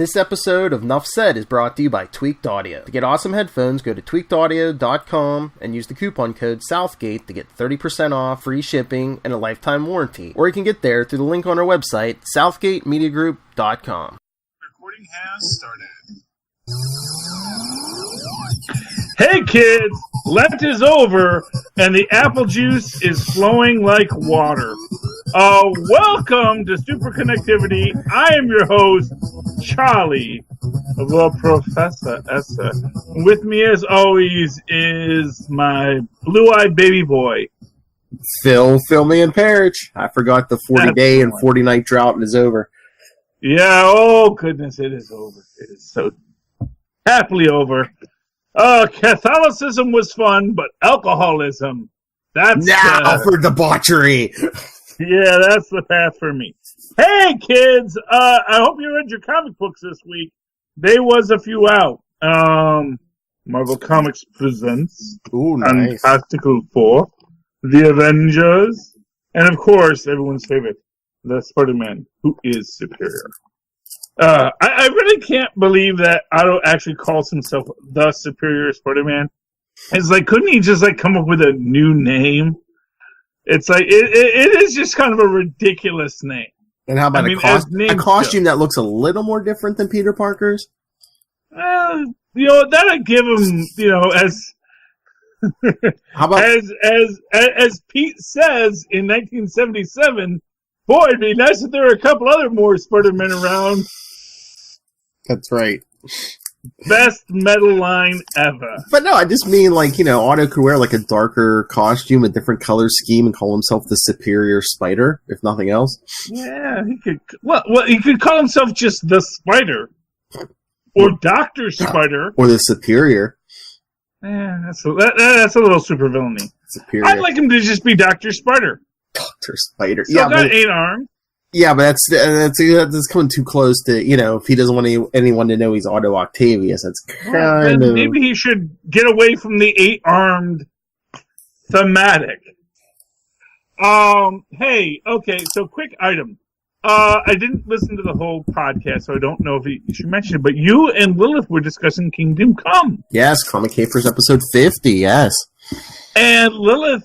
This episode of Nuff Said is brought to you by Tweaked Audio. To get awesome headphones, go to tweakedaudio.com and use the coupon code Southgate to get 30% off, free shipping, and a lifetime warranty. Or you can get there through the link on our website, southgatemediagroup.com. Recording has started. Hey kids, Lent is over and the apple juice is flowing like water. Welcome to Superconnectivity. I am your host, Charlie, the Professor Essa. With me as always is my blue-eyed baby boy. Fill me in Perich. I forgot the 40-day and 40-night drought is over. Yeah, oh goodness, it is over. It is so happily over. Catholicism was fun, but alcoholism, that's... for debauchery! Yeah, that's the path for me. Hey, kids! I hope you read your comic books this week. There was a few out. Marvel Comics presents Fantastical Four, The Avengers, and of course, everyone's favorite, the Spider-Man, who is superior. I really can't believe that Otto actually calls himself the Superior Spider-Man. It's like, couldn't he just like come up with a new name? It's like, it is just kind of a ridiculous name. And how about a costume that looks a little more different than Peter Parker's? That'd give him, as how about as Pete says in 1977, boy, it'd be nice if there were a couple other more Spider-Men around. That's right. Best metal line ever. But no, I just mean, Otto could wear, a darker costume, a different color scheme, and call himself the Superior Spider, if nothing else. Yeah, he could... Well, he could call himself just the Spider. Or Dr. Spider. Or the Superior. Yeah, that's a little supervillainy. Superior. I'd like him to just be Dr. Spider. Dr. Spider. Still got 8 arms. Yeah, but that's coming too close to, if he doesn't want anyone to know he's Otto Octavius, that's kind of... Maybe he should get away from the 8-armed thematic. Hey, okay, so quick item. I didn't listen to the whole podcast, so I don't know if you should mention it, but you and Lilith were discussing Kingdom Come. Yes, Comic Capers episode 50, yes. And Lilith,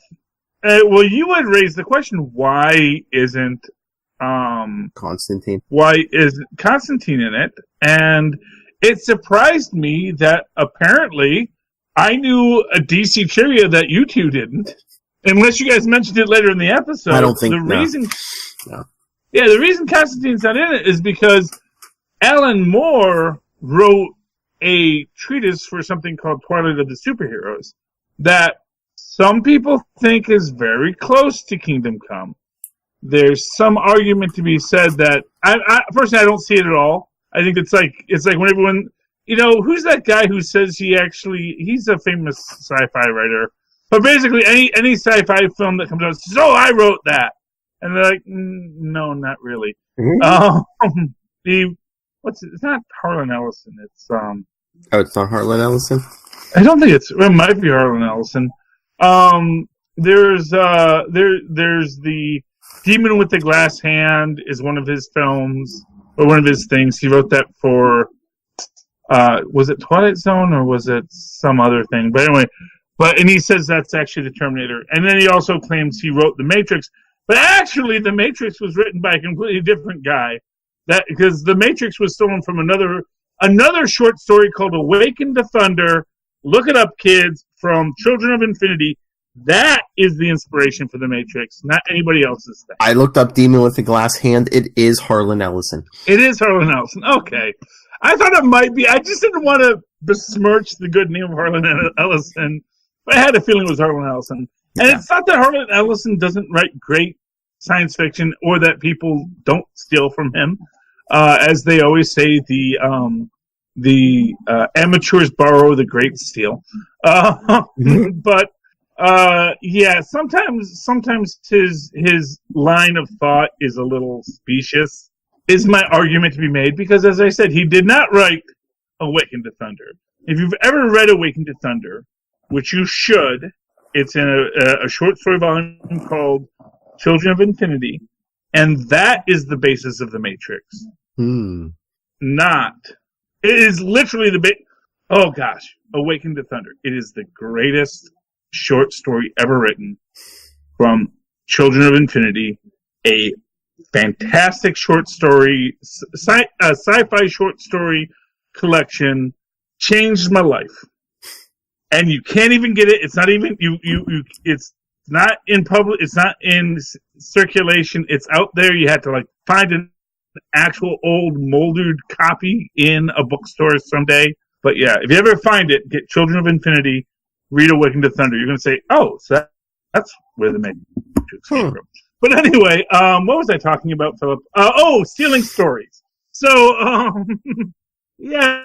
you had raised the question, why isn't Constantine. Why is Constantine in it? And it surprised me that apparently I knew a DC trivia that you two didn't. Unless you guys mentioned it later in the episode. I don't think the reason Constantine's not in it is because Alan Moore wrote a treatise for something called Twilight of the Superheroes that some people think is very close to Kingdom Come. There's some argument to be said that personally I don't see it at all. I think it's like when everyone, who's that guy who says he's a famous sci-fi writer, but basically any sci-fi film that comes out says, "Oh, I wrote that," and they're like, "No, not really." Mm-hmm. It's not Harlan Ellison. It's it's not Harlan Ellison. I don't think it might be Harlan Ellison. There's the Demon with the Glass Hand is one of his films, or one of his things. He wrote that for, was it Twilight Zone, or was it some other thing? But anyway, and he says that's actually the Terminator. And then he also claims he wrote The Matrix. But actually, The Matrix was written by a completely different guy. Because The Matrix was stolen from another short story called Awaken to Thunder. Look it up, kids, from Children of Infinity. That is the inspiration for The Matrix, not anybody else's thing. I looked up Demon with the Glass Hand. It is Harlan Ellison. It is Harlan Ellison. Okay. I thought it might be. I just didn't want to besmirch the good name of Harlan Ellison, but I had a feeling it was Harlan Ellison. And It's not that Harlan Ellison doesn't write great science fiction or that people don't steal from him. As they always say, the amateurs borrow, the great steal. But sometimes his line of thought is a little specious, is my argument to be made, because as I said, he did not write Awaken to Thunder. If you've ever read Awaken to Thunder, which you should, it's in a short story volume called Children of Infinity, and that is the basis of The Matrix. not. It is literally oh gosh, Awaken to Thunder. It is the greatest short story ever written from Children of Infinity. A fantastic short story, sci-fi short story collection. Changed my life. And you can't even get it. It's not even it's not in public. It's not in circulation. It's out there. You have to find an actual old molded copy in a bookstore someday. But yeah, if you ever find it, get Children of Infinity, read Awaken to Thunder. You're going to say, oh, so that's where the Matrix came from. But anyway, what was I talking about, Philip? Stealing stories. So, yeah.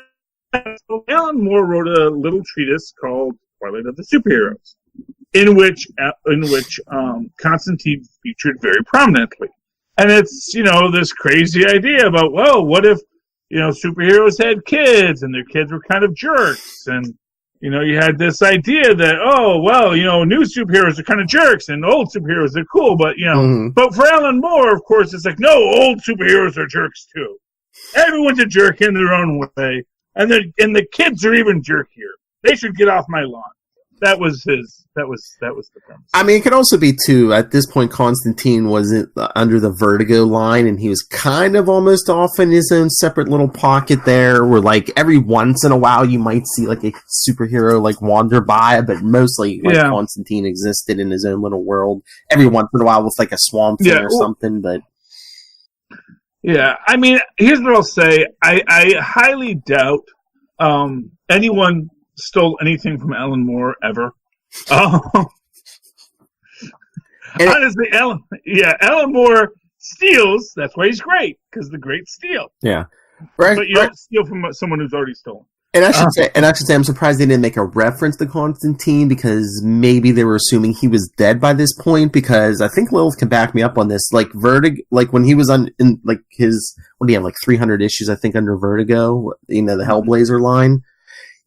So Alan Moore wrote a little treatise called Twilight of the Superheroes, in which Constantine featured very prominently. And it's, this crazy idea about, well, what if, superheroes had kids and their kids were kind of jerks, and you had this idea that, new superheroes are kind of jerks and old superheroes are cool, but, but for Alan Moore, of course, it's like, no, old superheroes are jerks too. Everyone's a jerk in their own way. And the kids are even jerkier. They should get off my lawn. That was the premise. I mean, it could also be, too, at this point, Constantine wasn't under the Vertigo line, and he was kind of almost off in his own separate little pocket there, where, every once in a while you might see, a superhero, wander by, but mostly, Constantine existed in his own little world. Every once in a while with, a Swamp Thing or something, but... Yeah, I mean, here's what I'll say. I highly doubt anyone stole anything from Alan Moore ever. Honestly, Alan Moore steals. That's why he's great, because the great steal. Yeah, right. But you don't steal from someone who's already stolen. And I should say, I'm surprised they didn't make a reference to Constantine, because maybe they were assuming he was dead by this point. Because I think Lilith can back me up on this. Vertigo, when he was when he had 300 issues, I think, under Vertigo, the Hellblazer line,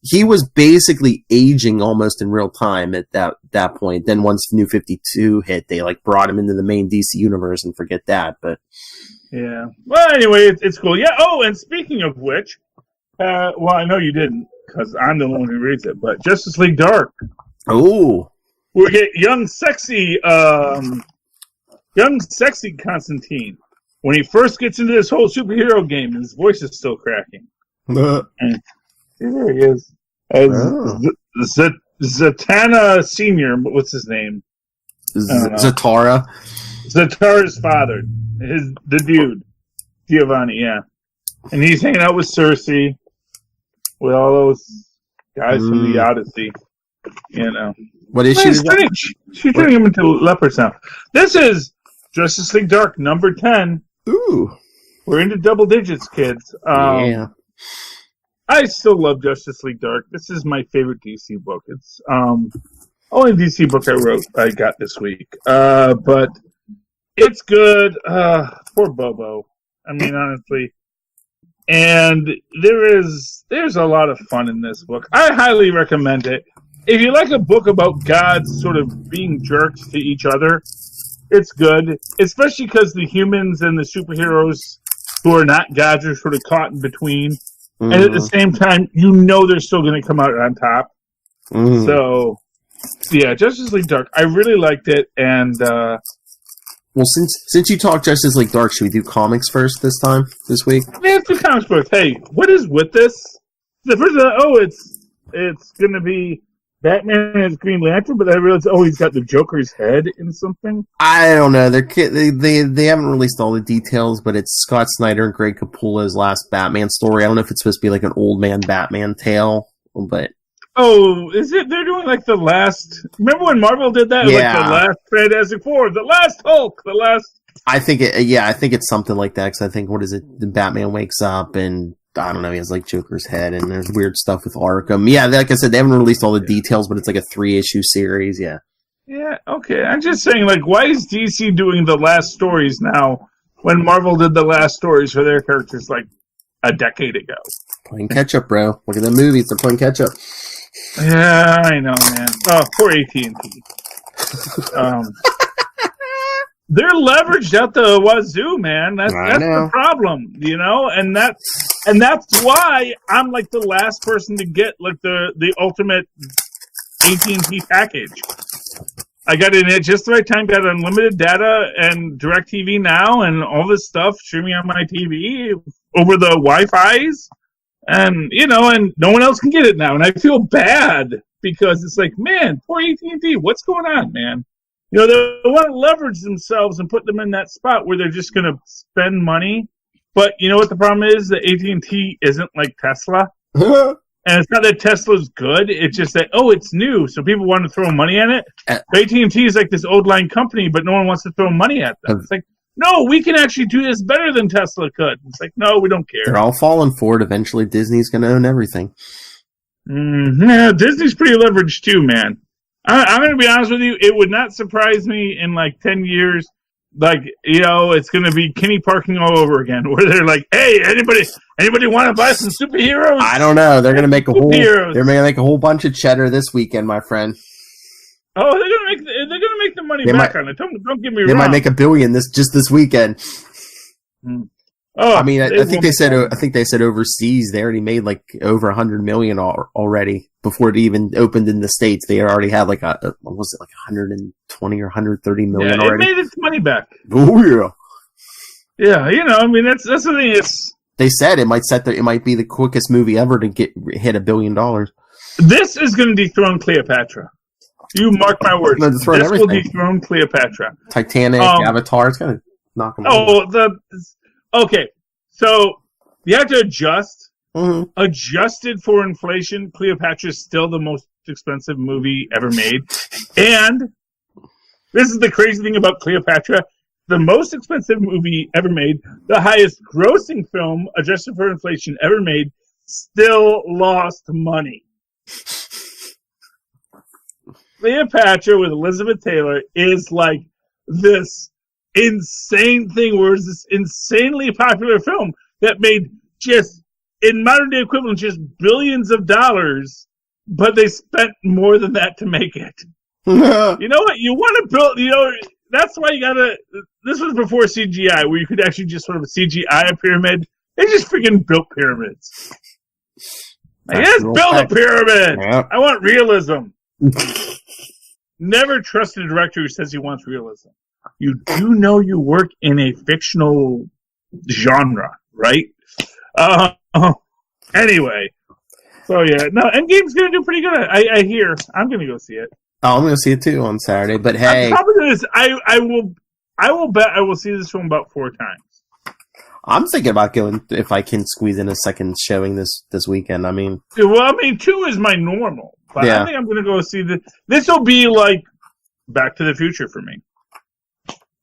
he was basically aging almost in real time at that point. Then once New 52 hit, they brought him into the main DC universe, and forget that. But yeah, well, anyway, it's cool. Yeah. Oh, and speaking of which. Well, I know you didn't, because I'm the one who reads it, but Justice League Dark. Oh. We get young, sexy Constantine. When he first gets into this whole superhero game, his voice is still cracking. And there he is. Zatanna Sr., what's his name? Zatara. Zatara's father. The dude. Giovanni, yeah. And he's hanging out with Cersei. With all those guys from the Odyssey, What is she? She's turning him into leopards now. This is Justice League Dark number 10. Ooh, we're into double digits, kids. Yeah. I still love Justice League Dark. This is my favorite DC book. It's only DC book I got this week. But it's good. Poor Bobo. I mean, honestly. And there's a lot of fun in this book. I highly recommend it. If you like a book about gods sort of being jerks to each other, it's good. Especially because the humans and the superheroes who are not gods are sort of caught in between. Mm-hmm. And at the same time, they're still going to come out on top. Mm-hmm. So, yeah, Justice League Dark. I really liked it. And, well, since you talked Justice League Dark, should we do comics first this week? Yeah, let's do comics first. Hey, what is with this? The first it's going to be Batman as Green Lantern, but I realized, he's got the Joker's head in something. I don't know. They haven't released all the details, but it's Scott Snyder and Greg Capullo's last Batman story. I don't know if it's supposed to be an old man Batman tale, but... Oh, is it? They're doing the last... Remember when Marvel did that? Yeah. The last Fantastic Four, the last Hulk, the last... I think it's something like that, because I think, what is it? Batman wakes up and, I don't know, he has Joker's head, and there's weird stuff with Arkham. Yeah, like I said, they haven't released all the details, but it's a 3-issue series, yeah. Yeah, okay. I'm just saying, why is DC doing the last stories now when Marvel did the last stories for their characters, a decade ago? Playing catch-up, bro. Look at the movies. They're playing catch-up. Yeah, I know, man. Oh, poor AT&T. They're leveraged out the wazoo, man. That's the problem, and And that's why I'm like the last person to get like the ultimate AT&T package. I got in at just the right time, got unlimited data and DirecTV Now and all this stuff streaming on my TV over the Wi-Fi's. And, and no one else can get it now. And I feel bad because it's like, man, poor AT&T, what's going on, man? They want to leverage themselves and put them in that spot where they're just going to spend money. But you know what the problem is? The AT&T isn't like Tesla. And it's not that Tesla's good. It's just that, it's new, so people want to throw money at it. AT&T is like this old line company, but no one wants to throw money at them. It's like, no, we can actually do this better than Tesla could. It's like, no, we don't care. They're all falling for it. Eventually, Disney's going to own everything. Yeah, Disney's pretty leveraged too, man. I'm going to be honest with you. It would not surprise me in like 10 years. Like, it's going to be Kinney Parking all over again, where they're like, "Hey, anybody want to buy some superheroes?" I don't know. They're going to make They're going to make a whole bunch of cheddar this weekend, my friend. Oh, they're going to make the money back on it. Don't get me wrong. They might make $1 billion this weekend. Oh, I mean, I think they said overseas they already made like over 100 million already before it even opened in the States. They already had like what was it, like 120 or 130 million already. It made its money back. Oh yeah. Yeah, I mean that's the thing. They said it might be the quickest movie ever to hit $1 billion. This is going to dethrone Cleopatra. You mark my words. This will dethrone Cleopatra. Titanic, Avatar. It's going to knock them out. Okay, so you have to adjust. Mm-hmm. Adjusted for inflation, Cleopatra is still the most expensive movie ever made. And this is the crazy thing about Cleopatra. The most expensive movie ever made, the highest grossing film, adjusted for inflation, ever made, still lost money. Cleopatra with Elizabeth Taylor is like this insane thing where it's this insanely popular film that made just, in modern day equivalent, just billions of dollars, but they spent more than that to make it. You know what? You want to build, that's why you gotta, this was before CGI, where you could actually just sort of CGI a pyramid. They just freaking built pyramids. Yes, build a pyramid! Yep. I want realism. Never trust a director who says he wants realism. You do know you work in a fictional genre, right? Anyway. So yeah, no, Endgame's gonna do pretty good. I hear. I'm gonna go see it. Oh, I'm gonna see it too on Saturday. But hey, I will bet I will see this film about 4 times. I'm thinking about going if I can squeeze in a second showing this weekend. I mean, 2 is my normal, but yeah. I think I'm gonna go see this. Will be like Back to the Future for me.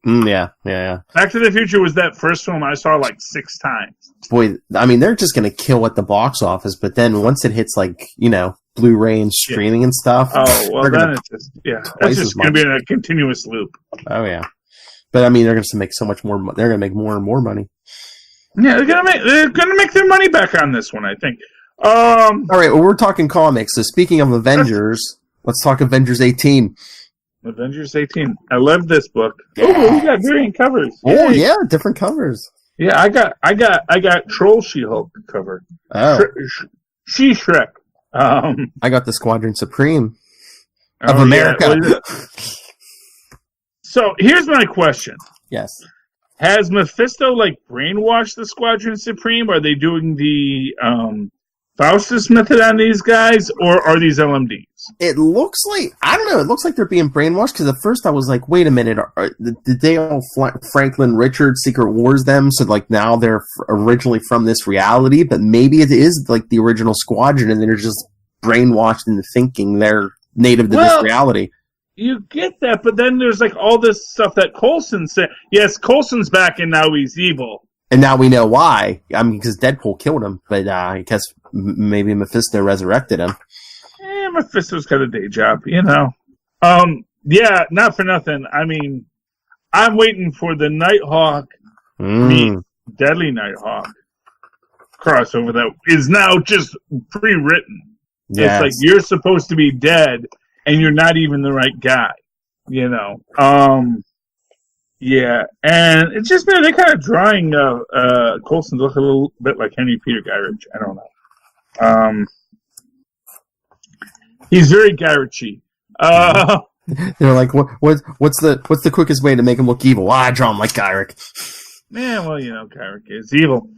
Yeah. Back to the Future was that first film I saw like 6 times. Boy, I mean, they're just going to kill at the box office, but then once it hits like, Blu-ray and streaming and stuff. Oh, well, then it's just, it's just going to be in a continuous loop. Oh, yeah. But I mean, they're going to make so much more, they're going to make more and more money. Yeah, they're gonna make their money back on this one, I think. All right, well, we're talking comics, so speaking of Avengers, let's talk Avengers 18. Avengers 18. I love this book. Oh, we got variant covers. Oh, yeah, different covers. Yeah, I got Troll She-Hulk cover. Oh. She-Shrek. I got the Squadron Supreme of America. Yeah. So, here's my question. Yes. Has Mephisto, brainwashed the Squadron Supreme? Are they doing the, Faustus method on these guys, or are these LMDs? It looks like, I don't know, it looks like they're being brainwashed, because at first I was like, wait a minute, did they all Franklin Richards Secret Wars them, so now they're originally from this reality, but maybe it is the original Squadron, and they're just brainwashed into thinking they're native to this reality. You get that, but then there's all this stuff that Coulson said. Yes, Coulson's back and now he's evil. And now we know why. I mean, because Deadpool killed him, but I guess maybe Mephisto resurrected him. Mephisto's got a day job, Yeah, not for nothing. I mean, I'm waiting for the Nighthawk meet Deadly Nighthawk crossover that is now just pre-written. Yes. It's you're supposed to be dead, and you're not even the right guy, Yeah, and it's just they're kind of drawing Coulson to look a little bit like Henry Peter Gyrich. I don't know. He's very Gyrichy. They're like, what's the quickest way to make him look evil? Well, I draw him like Gyrich. Man, well, Gyrich is evil.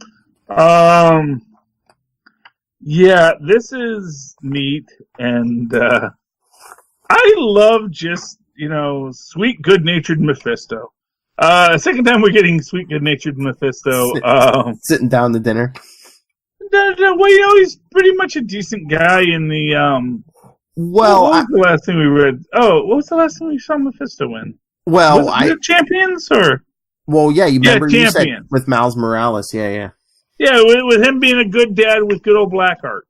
Yeah, this is neat, and I love just sweet, good-natured Mephisto. Second time we're getting sweet, good-natured Mephisto. Sitting down to dinner. Well, he's pretty much a decent guy in the. Well, what was the last thing we read? Oh, what was the last thing we saw Mephisto in? Well, was it Champions or? Well, yeah, you remember you said Champions. with Miles Morales, yeah. Yeah, with him being a good dad with good old Blackheart.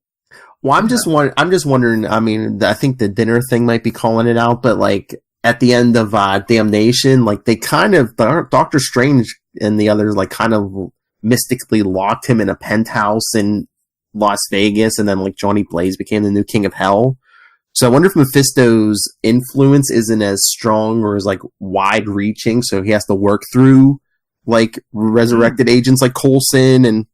Well, I'm just wondering. I mean, I think the dinner thing might be calling it out, but like at the end of Damnation, like they kind of Doctor Strange and the others like kind of mystically locked him in a penthouse in Las Vegas, and then like Johnny Blaze became the new king of hell. So I wonder if Mephisto's influence isn't as strong or as like wide reaching, so he has to work through like resurrected agents like Coulson, and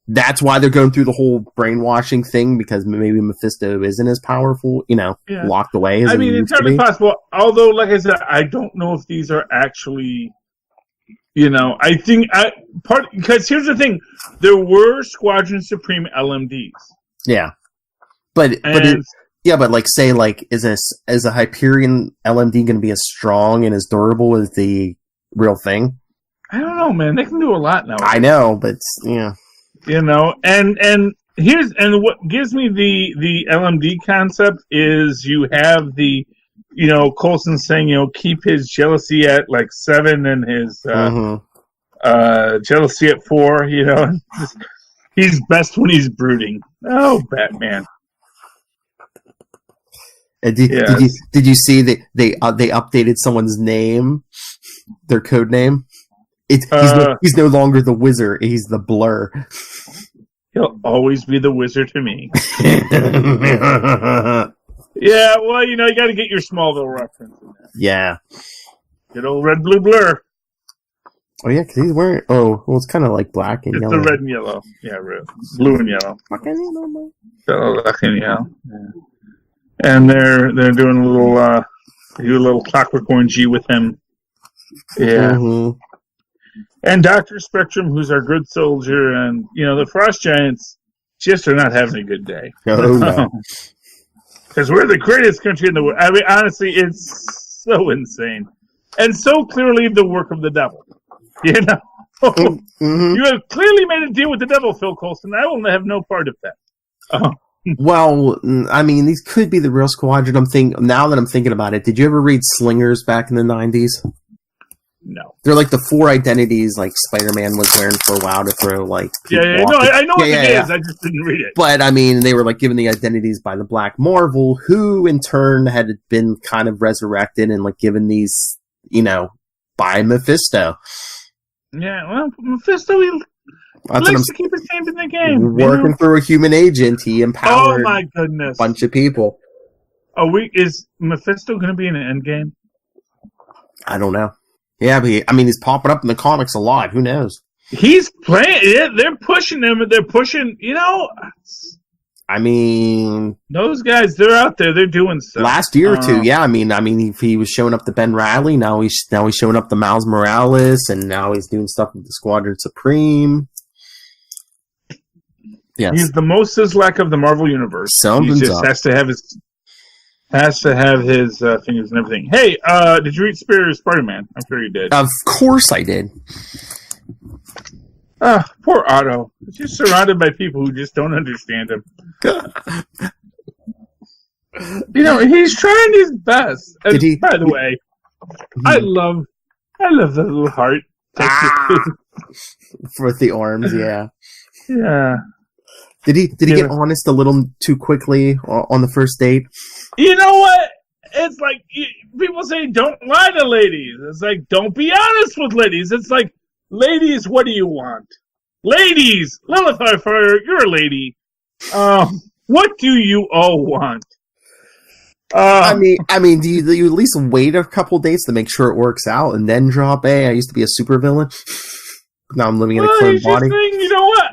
that's why they're going through the whole brainwashing thing, because maybe Mephisto isn't as powerful, locked away as I mean, it's entirely possible. Although, like I said, I don't know if these are actually, I think because here's the thing, there were Squadron Supreme LMDs. Yeah, but like say like is a Hyperion LMD going to be as strong and as durable as the real thing? I don't know, man. They can do a lot now. I know, but yeah. And what gives me the LMD concept is you have the Coulson saying keep his jealousy at like 7 and his jealousy at 4. He's best when he's brooding. Oh, Batman. Did you see that they updated someone's name, their code name? He's no longer the Wizard. He's the Blur. He'll always be the Wizard to me. Yeah, well, you got to get your Smallville reference in there. Yeah. Good old red, blue, blur. Oh, yeah, because he's wearing... Oh, well, it's kind of like black and yellow. It's the red and yellow. Yeah, red. Blue and yellow. Black and yellow. Yeah. And they're doing a little Clockwork Orange with him. Yeah. Mm-hmm. And Dr. Spectrum, who's our good soldier, and, the Frost Giants just are not having a good day. No. Because we're the greatest country in the world. I mean, honestly, it's so insane. And so clearly the work of the devil. Mm-hmm. You have clearly made a deal with the devil, Phil Coulson. I will have no part of that. Well, I mean, these could be the real Squadron. Now that I'm thinking about it, did you ever read Slingers back in the 90s? No. They're like the 4 identities like Spider-Man was wearing for a while to throw like... Yeah. No, I know what it is. I just didn't read it. But, I mean, they were like given the identities by the Black Marvel, who in turn had been kind of resurrected and like given these, by Mephisto. Yeah, well, Mephisto, he likes to keep his hand in the game. Working through a human agent, he empowered my goodness. A bunch of people. Is Mephisto going to be in an Endgame? I don't know. Yeah, but he's popping up in the comics a lot. Who knows? He's playing. Yeah, they're pushing him. They're pushing. I mean, those guys, they're out there. They're doing stuff. Last year or two, yeah. I mean, he was showing up to Ben Reilly. Now he's showing up to Miles Morales, and now he's doing stuff with the Squadron Supreme. Yes, he's the most Sislak of the Marvel universe. Something's he just up. has to have his fingers and everything. Hey, did you read Spider-Man? I'm sure you did. Of course I did. Poor Otto. He's just surrounded by people who just don't understand him. He's trying his best. And by the way, I love the little heart. For the arms, yeah. Yeah. Did he get honest a little too quickly on the first date? You know what? It's like, people say don't lie to ladies. It's like, don't be honest with ladies. It's like, ladies, what do you want? Ladies! Lilith Fire, you're a lady. What do you all want? I mean, do you at least wait a couple days to make sure it works out and then drop I used to be a supervillain. Now I'm living in a clone body. Saying, you know what?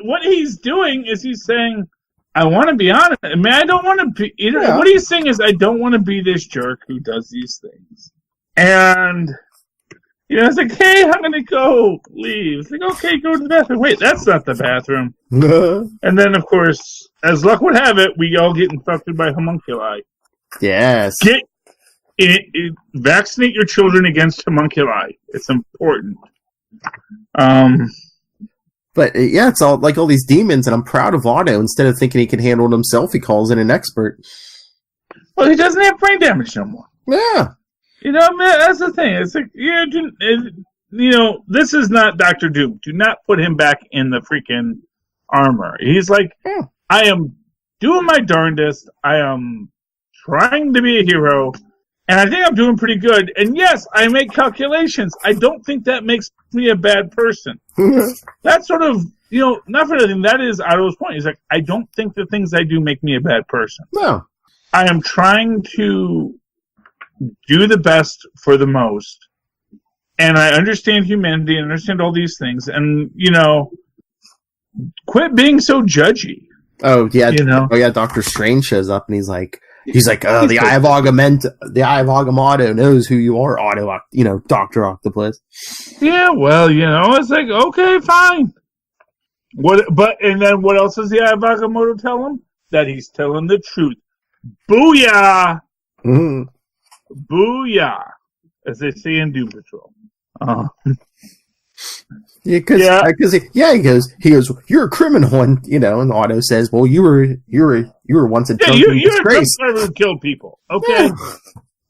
What he's doing is he's saying, I want to be honest. I mean, I don't want to be... What he's saying is, I don't want to be this jerk who does these things. And... it's like, hey, I'm going to go leave. It's like, okay, go to the bathroom. Wait, that's not the bathroom. And then, of course, as luck would have it, we all get infected by homunculi. Yes. Vaccinate your children against homunculi. It's important. But, it's all like all these demons, and I'm proud of Otto. Instead of thinking he can handle it himself, he calls in an expert. Well, he doesn't have brain damage no more. Yeah. That's the thing. It's like, this is not Dr. Doom. Do not put him back in the freaking armor. He's like, I am doing my darndest. I am trying to be a hero, and I think I'm doing pretty good. And yes, I make calculations. I don't think that makes me a bad person. That's sort of, not for nothing. That is Otto's point. He's like, I don't think the things I do make me a bad person. No. I am trying to do the best for the most. And I understand humanity and understand all these things. And, quit being so judgy. Oh, yeah. Dr. Strange shows up and he's like, the Eye of Agamotto knows who you are, Otto, Dr. Octopus. Yeah, well, it's like, okay, fine. And then what else does the Eye of Agamotto tell him? That he's telling the truth. Booyah! Mm-hmm. Booyah! As they say in Doom Patrol. He goes, you're a criminal, and Otto says, well, you were once a drunken disgrace. You're a drunk driver who killed people, okay? Yeah.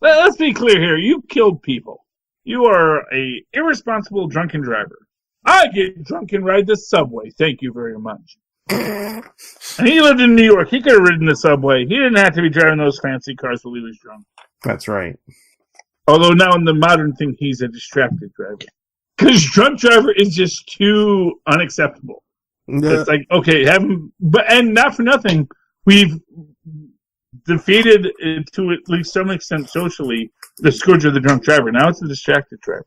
Let's be clear here. You killed people. You are a irresponsible drunken driver. I get drunk and ride the subway. Thank you very much. And he lived in New York. He could have ridden the subway. He didn't have to be driving those fancy cars while he was drunk. That's right. Although now in the modern thing, he's a distracted driver. Because drunk driver is just too unacceptable. Yeah. It's like, okay, and not for nothing, we've defeated, to at least some extent socially, the scourge of the drunk driver. Now it's a distracted driver.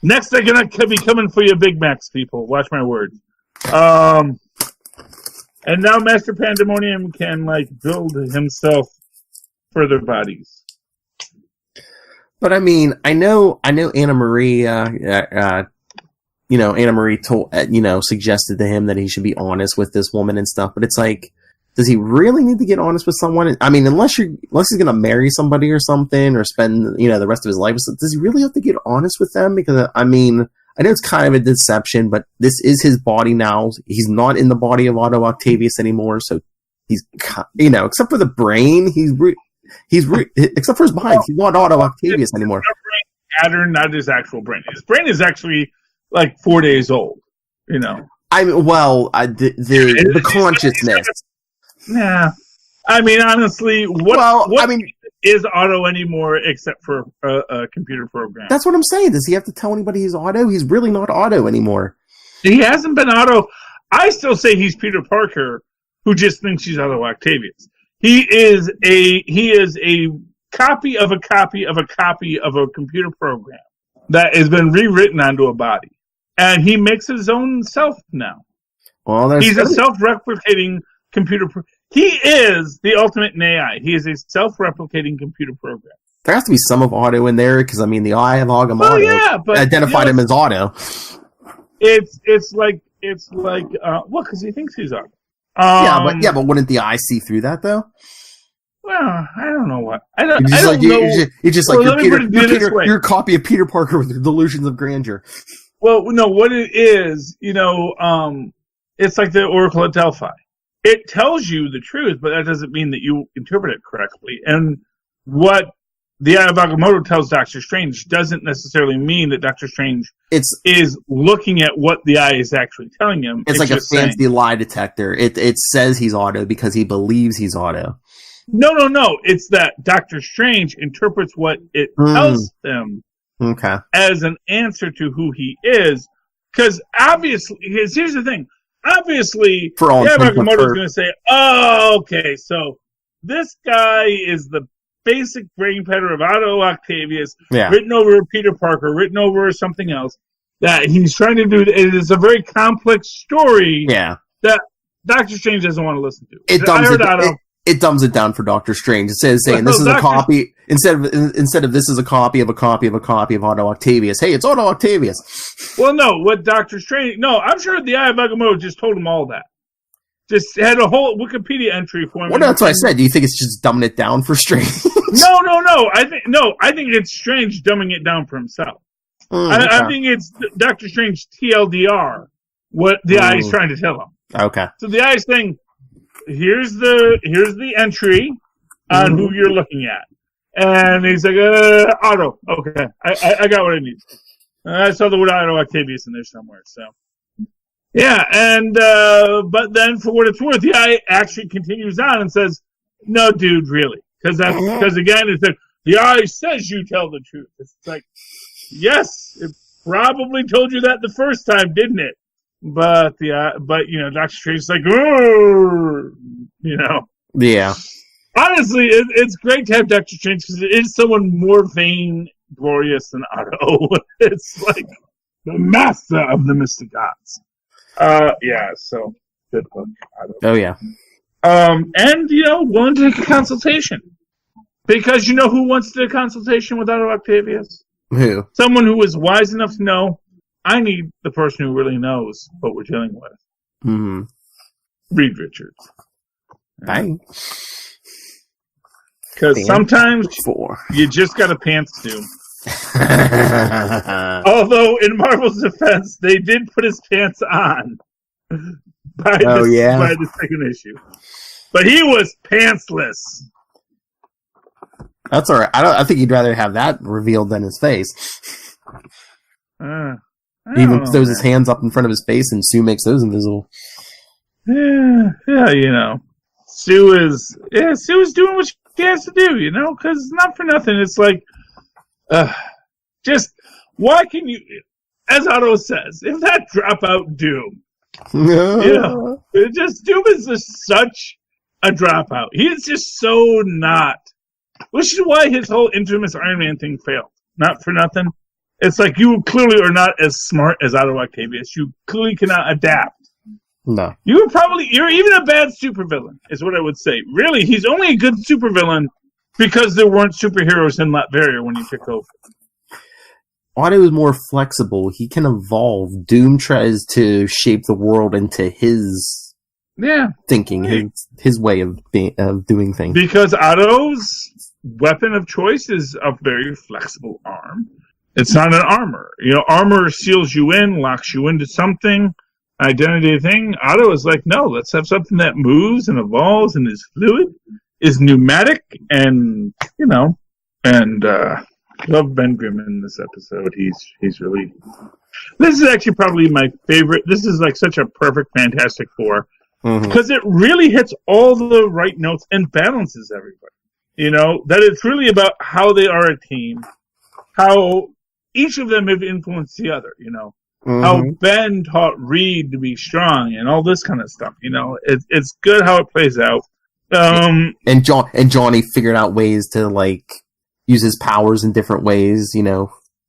Next, they're going to be coming for you Big Macs, people. Watch my words. And now Master Pandemonium can, build himself further bodies. But I mean, I know Anna Marie, Anna Marie told, suggested to him that he should be honest with this woman and stuff, but it's like, does he really need to get honest with someone? I mean, unless he's going to marry somebody or something, or spend, the rest of his life, does he really have to get honest with them? Because, I mean, I know it's kind of a deception, but this is his body now. He's not in the body of Otto Octavius anymore, so he's, except for the brain, except for his mind, he's not Otto Octavius anymore. Pattern, not his actual brain. His brain is actually 4 days old. The consciousness. Yeah, I mean, honestly, what is Otto anymore except for a computer program? That's what I'm saying. Does he have to tell anybody he's Otto? He's really not Otto anymore. He hasn't been Otto. I still say he's Peter Parker, who just thinks he's Otto Octavius. He is a copy of a copy of a copy of a computer program that has been rewritten onto a body, and he makes his own self now. Well, he's a self-replicating computer. He is the ultimate in AI. He is a self-replicating computer program. There has to be some of Otto in there because the Eye of Agamotto identified him as Otto. It's like because he thinks he's Otto. But wouldn't the eye see through that though? Well, I don't know what. I don't know. You're a copy of Peter Parker with delusions of grandeur. Well, no, what it is, it's like the Oracle at Delphi. It tells you the truth, but that doesn't mean that you interpret it correctly. And what the Eye of Agamotto tells Doctor Strange doesn't necessarily mean that Doctor Strange is looking at what the eye is actually telling him. It's like a fancy lie detector. It says he's Otto because he believes he's Otto. No. It's that Doctor Strange interprets what it tells him as an answer to who he is. Because obviously, here's the thing. Obviously, Agamotto is going to say, oh, okay, so this guy is the basic brain pattern of Otto Octavius, Yeah. written over Peter Parker, written over something else, that he's trying to do. It is a very complex story that Doctor Strange doesn't want to listen to. It dumbs it down for Doctor Strange. Instead of saying this is a copy, instead of this is a copy of a copy of a copy of Otto Octavius. Hey, it's Otto Octavius. Well, no, what Doctor Strange? No, I'm sure the Eye of Agamotto just told him all that. Just had a whole Wikipedia entry for him. Well, that's what I said. Do you think it's just dumbing it down for Strange? No. I think it's Strange dumbing it down for himself. I think it's Doctor Strange TLDR. What the Eye is trying to tell him. Okay. So the Eye is saying, here's the entry on who you're looking at, and he's like, Otto. Okay, I got what I need. I saw the word Otto Octavius in there somewhere. So yeah, and but then for what it's worth, the Eye actually continues on and says, "No, dude, really, because again, it's like the Eye says you tell the truth." It's like, yes, it probably told you that the first time, didn't it? But Doctor Strange is like, Yeah. Honestly, it's great to have Doctor Strange because it is someone more vain, glorious than Otto. It's like the master of the mystic arts. So good book, Otto. Oh yeah. And willing to take a consultation because you know who wants to do a consultation with Otto Octavius? Who? Someone who is wise enough to know. I need the person who really knows what we're dealing with. Mm-hmm. Reed Richards. Bang. Because sometimes you just got to pants Doom. Although, in Marvel's defense, they did put his pants on by the second issue. But he was pantsless. That's all right. I think he'd rather have that revealed than his face. He even throws his hands up in front of his face, and Sue makes those invisible. Yeah, Sue is doing what she has to do, because not for nothing. It's like, just why can you, as Otto says, if that drop out Doom, Doom is just such a dropout. He's just so not, which is why his whole Infamous Iron Man thing failed. Not for nothing. It's like you clearly are not as smart as Otto Octavius. You clearly cannot adapt. No. You're even a bad supervillain, is what I would say. Really, he's only a good supervillain because there weren't superheroes in Latveria when he took over. Otto is more flexible. He can evolve. Doom tries to shape the world into his thinking, his way of doing things. Because Otto's weapon of choice is a very flexible arm. It's not an armor. Armor seals you in, locks you into something, identity thing. Otto is like, no, let's have something that moves and evolves and is fluid, is pneumatic, and, love Ben Grimm in this episode. He's really... This is actually probably my favorite. This is like such a perfect Fantastic Four, because it really hits all the right notes and balances everybody. That it's really about how they are a team, how each of them have influenced the other, how Ben taught Reed to be strong and all this kind of stuff, it's good how it plays out. And Johnny figured out ways to use his powers in different ways,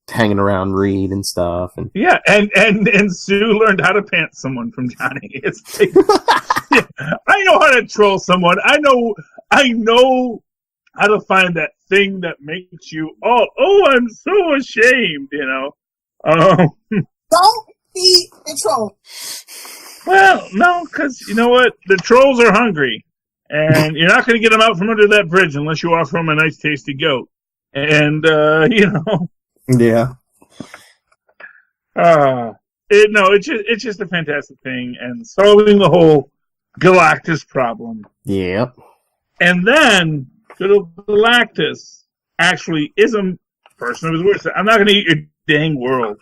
hanging around Reed and stuff. And yeah, and Sue learned how to pants someone from Johnny. It's like, I know how to troll someone. I know how to find that thing that makes you, I'm so ashamed, Don't be a troll. Well, no, because you know what? The trolls are hungry, and you're not going to get them out from under that bridge unless you offer them a nice, tasty goat. And, Yeah. It's just a fantastic thing, and solving the whole Galactus problem. Yep. And then, good old Galactus actually is a person of his word. I'm not going to eat your dang world.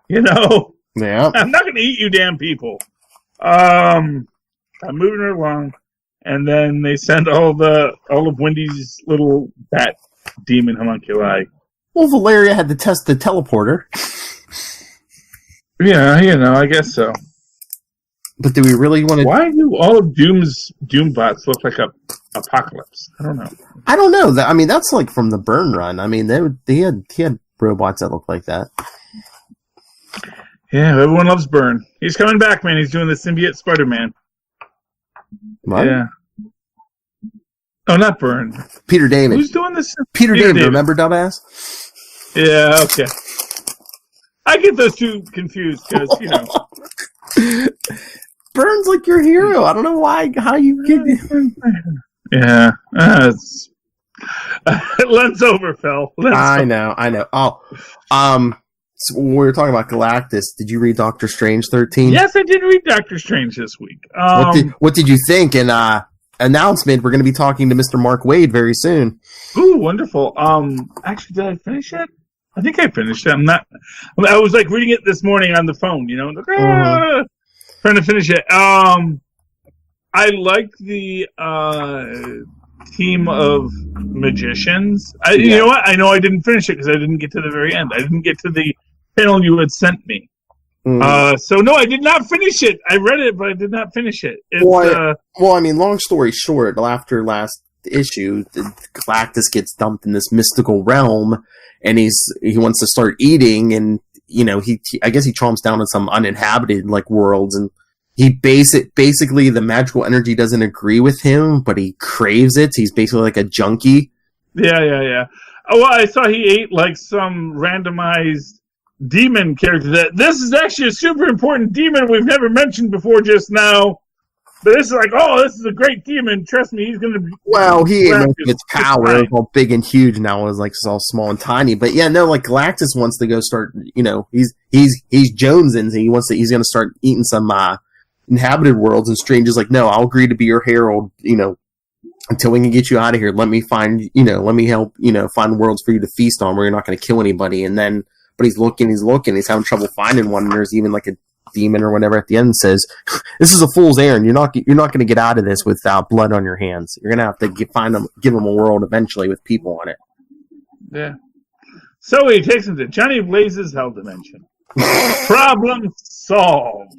Yeah. I'm not going to eat you damn people. I'm moving her along, and then they send all of Wendy's little bat demon homunculi. Well, Valeria had to test the teleporter. Yeah, I guess so. But do we really want to... Why do all of Doom's Doom bots look like a Apocalypse. I don't know. I don't know. I mean, that's like from the Byrne run. I mean, he had robots that look like that. Yeah, everyone loves Byrne. He's coming back, man. He's doing the symbiote Spider-Man. What? Yeah. Oh, not Byrne. Peter David. Who's doing this? Peter David. Remember, dumbass? Yeah. Okay. I get those two confused because Byrne's like your hero. I don't know why. How you get? Yeah. Lens over, Phil. I know. Oh, so we were talking about Galactus. Did you read Doctor Strange 13? Yes, I did read Doctor Strange this week. What did you think? And announcement: we're going to be talking to Mr. Mark Waid very soon. Ooh, wonderful. Actually, did I finish it? I think I finished it. I was like reading it this morning on the phone. Trying to finish it. I liked the team of magicians. You know what? I know I didn't finish it because I didn't get to the very end. I didn't get to the panel you had sent me. So no, I did not finish it. I read it, but I did not finish it. Well, I mean, long story short, after last issue, Galactus gets dumped in this mystical realm, and he wants to start eating, and I guess he chomps down on some uninhabited worlds, and he basically the magical energy doesn't agree with him, but he craves it. He's basically like a junkie. Yeah. Oh, well, I saw he ate some randomized demon character. This is actually a super important demon we've never mentioned before just now. But this is this is a great demon. Trust me, he's going to be... Well, he ain't its power. It's all big and huge now. It's all small and tiny. But yeah, no, Galactus wants to go start, he's jonesing. He's going to start eating some inhabited worlds, and Strange is like, no, I'll agree to be your herald, until we can get you out of here. Let me find, let me help, find worlds for you to feast on where you're not going to kill anybody. And then, but he's looking, he's having trouble finding one, and there's even a demon or whatever at the end says, this is a fool's errand. You're not going to get out of this without blood on your hands. You're going to have to give them a world eventually with people on it. Yeah. So he takes him to Johnny Blaze's Hell Dimension. Problem solved.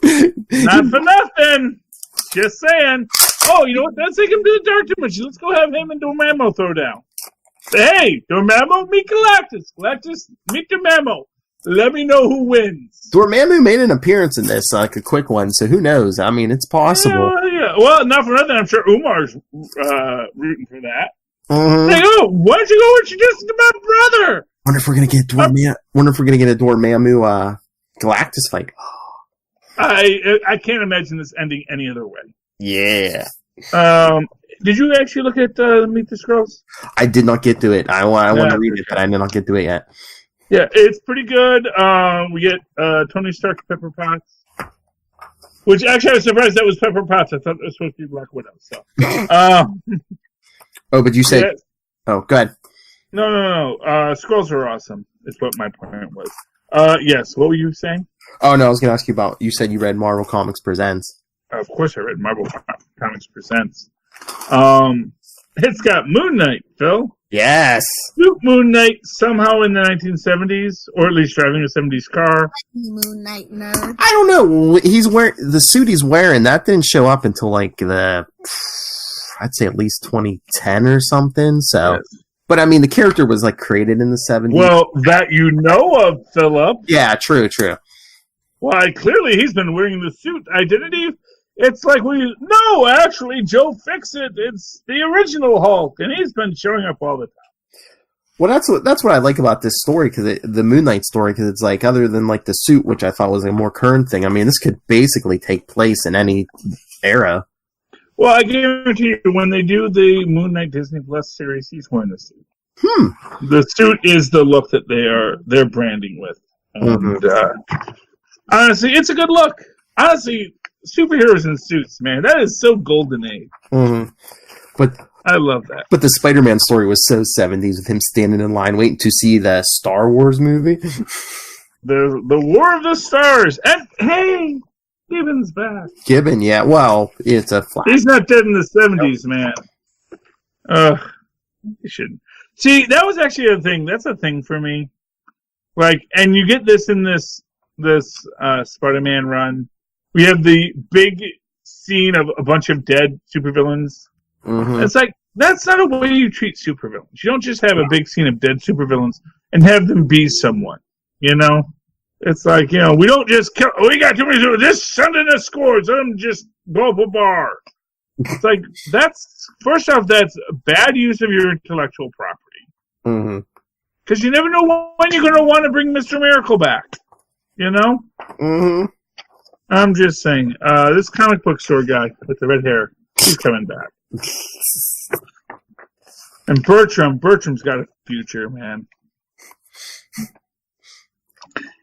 Not for nothing. Just saying. Oh, you know what? Let's take him to the Dark Dimension. Let's go have him and Dormammu throw down. Say, hey, Dormammu, meet Galactus. Galactus, meet Dormammu. Let me know who wins. Dormammu made an appearance in this, a quick one, so who knows? I mean, it's possible. Yeah. Well, not for nothing. I'm sure Umar's rooting for that. Mm-hmm. Hey, why don't you go introduce him to my brother? Wonder if we're gonna get a Dormammu Galactus fight. I can't imagine this ending any other way. Yeah. Did you actually look at Meet the Skrulls? I did not get to it. I want to read it, but I did not get to it yet. Yeah, it's pretty good. We get Tony Stark, Pepper Potts. Which, actually, I was surprised that was Pepper Potts. I thought it was supposed to be Black Widow. So. Oh, but you said... Yeah. Oh, go ahead. No. Skrulls are awesome, is what my point was. Yes, what were you saying? Oh, no, I was going to ask you about... You said you read Marvel Comics Presents. Of course I read Marvel Comics Presents. It's got Moon Knight, Phil. Yes. Moon Knight somehow in the 1970s, or at least driving a 70s car. Moon Knight nerd. I don't know. He's wearing the suit he's wearing. That didn't show up until I'd say at least 2010 or something. So, yes. But I mean, the character was created in the 70s. Well, that you know of, Philip. Yeah, true. Why, clearly he's been wearing the suit identity. It's no, actually, Joe Fixit. It's the original Hulk, and he's been showing up all the time. Well, that's what I like about this story, the Moon Knight story, because it's other than the suit, which I thought was a more current thing. I mean, this could basically take place in any era. Well, I guarantee you, when they do the Moon Knight Disney Plus series, he's wearing the suit. The suit is the look that they're branding with. And, honestly, it's a good look. Honestly, superheroes in suits, man, that is so golden age. Mm-hmm. But I love that. But the Spider-Man story was so 70s, with him standing in line waiting to see the Star Wars movie. the War of the Stars, and hey, Gibbon's back. Gibbon, yeah. Well, it's a flash. He's not dead in the 70s, man. He shouldn't. See, that was actually a thing. That's a thing for me. And you get this in this Spider-Man run. We have the big scene of a bunch of dead supervillains. Mm-hmm. It's like, that's not a way you treat supervillains. You don't just have a big scene of dead supervillains and have them be someone, you know? It's like, you know, we don't just kill, we got too many supervillains, just send in the scores, let them just go up a bar. It's like, first off, that's a bad use of your intellectual property. Mm-hmm. Because you never know when you're going to want to bring Mr. Miracle back, you know? Mm-hmm. I'm just saying, this comic book store guy with the red hair, he's coming back. And Bertram's got a future, man.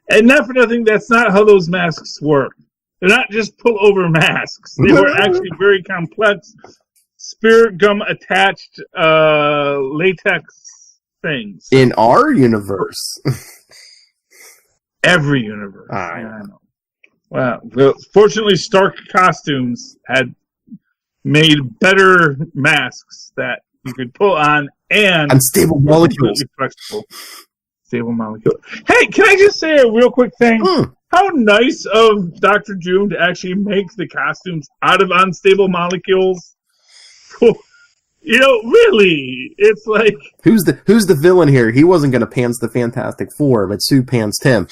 And not for nothing, that's not how those masks work. They're not just pull-over masks. They were actually very complex, spirit gum attached latex things. In our universe. Every universe. I know. Well, fortunately, Stark Costumes had made better masks that you could pull on and unstable molecules. Flexible. Stable molecule. Hey, can I just say a real quick thing? How nice of Dr. Doom to actually make the costumes out of unstable molecules. You know, really, it's like, who's the villain here? He wasn't going to pants the Fantastic Four, but Sue pantsed him.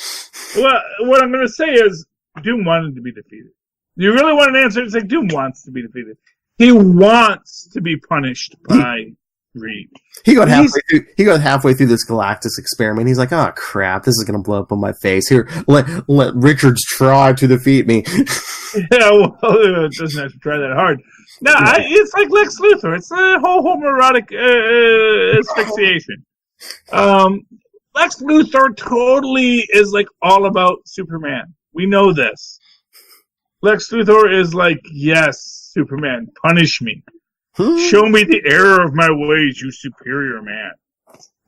Well, what I'm going to say is, Doom wanted to be defeated. You really want an answer? It's like, Doom wants to be defeated. He wants to be punished by Reed. He got halfway through this Galactus experiment. He's like, "Oh crap, this is gonna blow up on my face." Here, let Richards try to defeat me. Yeah, well, it doesn't have to try that hard. No, it's like Lex Luthor. It's a whole homoerotic asphyxiation. Lex Luthor totally is like all about Superman. We know this. Lex Luthor is like, yes, Superman, punish me. Show me the error of my ways, you superior man.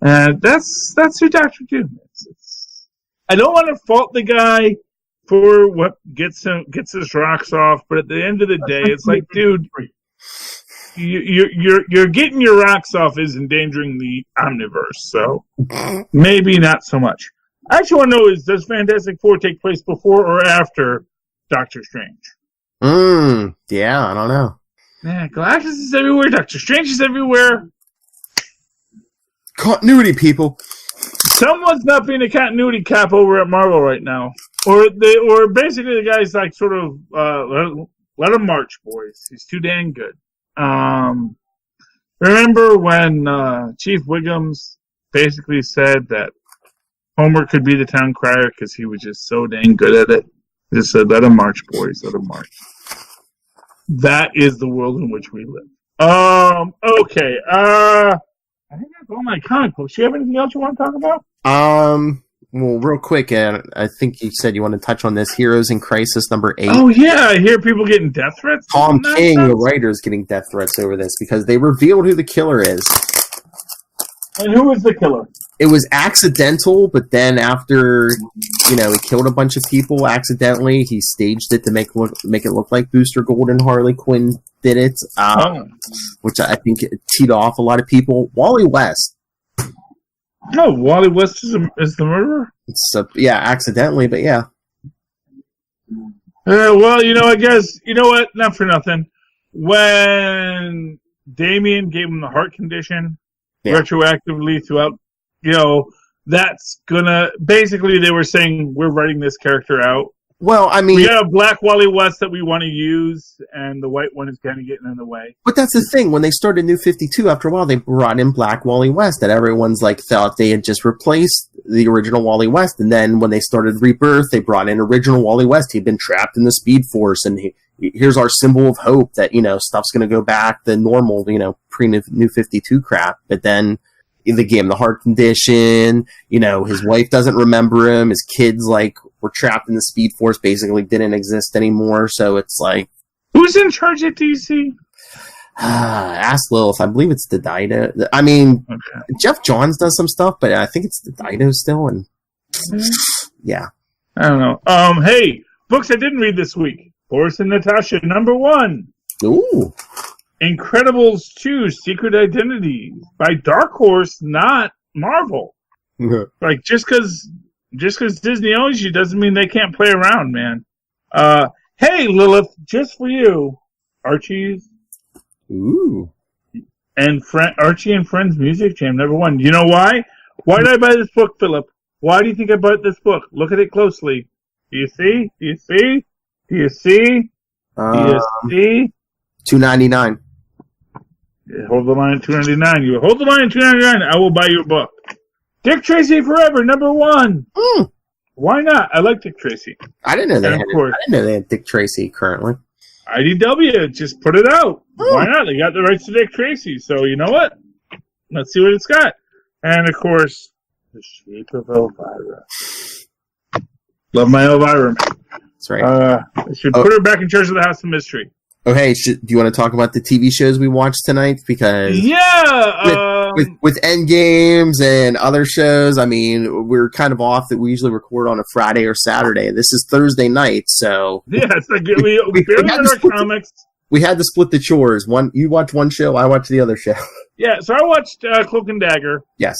And that's who Dr. Doom is. I don't want to fault the guy for what gets his rocks off, but at the end of the day, it's like, dude, you're getting your rocks off is endangering the omniverse, so maybe not so much. I actually want to know, does Fantastic Four take place before or after Doctor Strange? Yeah, I don't know. Yeah, Galactus is everywhere. Doctor Strange is everywhere. Continuity, people. Someone's not being a continuity cap over at Marvel right now, or basically the guy's like sort of let him march, boys. He's too dang good. Remember when Chief Wiggums basically said that Homer could be the town crier because he was just so dang good at it? He just said, "Let him march, boys. Let him march." That is the world in which we live. Okay. I think that's all my comic books. Do you have anything else you want to talk about? Well, real quick, I think you said you want to touch on this. Heroes in Crisis number 8. Oh, yeah. I hear people getting death threats. Tom King, the writer, is getting death threats over this because they revealed who the killer is. And who is the killer? It was accidental, but then after, he killed a bunch of people accidentally, he staged it to make it look like Booster Gold and Harley Quinn did it, which I think teed off a lot of people. Wally West. No, Wally West is the murderer? Accidentally, but yeah. Well, I guess, you know what? Not for nothing. When Damien gave him the heart condition, retroactively throughout, that's gonna, basically they were saying, we're writing this character out. Well, I mean, we got a black Wally West that we want to use, and the white one is kind of getting in the way. But that's the thing. When they started New 52, after a while, they brought in Black Wally West, and everyone's thought they had just replaced the original Wally West. And then when they started Rebirth, they brought in original Wally West. He'd been trapped in the Speed Force, and here's our symbol of hope that stuff's going to go back the normal, pre-New 52 crap. But then they gave him the heart condition. His wife doesn't remember him. His kids were trapped in the Speed Force, basically didn't exist anymore. So it's like, who's in charge at DC? Ask Lilith. I believe it's the Dido. I mean, Jeff Johns does some stuff, but I think it's the Dido still. And yeah, I don't know. Hey, books I didn't read this week. Boris and Natasha, #1. Ooh. Incredibles 2, Secret Identity by Dark Horse, not Marvel. Just because Disney owns you doesn't mean they can't play around, man. Hey, Lilith, just for you, Archie's Ooh. and Archie and Friends Music Jam #1. You know why? Why did I buy this book, Philip? Why do you think I bought this book? Look at it closely. Do you see? Do you see? Do you see? Do you see? $2.99. Hold the line at $2.99. You hold the line at $2.99. I will buy you a book. Dick Tracy Forever, #1. Mm. Why not? I like Dick Tracy. I didn't know they had Dick Tracy currently. IDW just put it out. Why not? They got the rights to Dick Tracy. So you know what? Let's see what it's got. And of course, The Shape of Elvira. Love my Elvira. That's right. I should put her back in charge of the House of Mystery. Oh, hey, do you want to talk about the TV shows we watched tonight? Because with Endgames and other shows, I mean, we're kind of off that we usually record on a Friday or Saturday. This is Thursday night, so yeah, it's like we barely read our comics. We had to split the chores. You watch one show, I watch the other show. Yeah, so I watched Cloak and Dagger. Yes,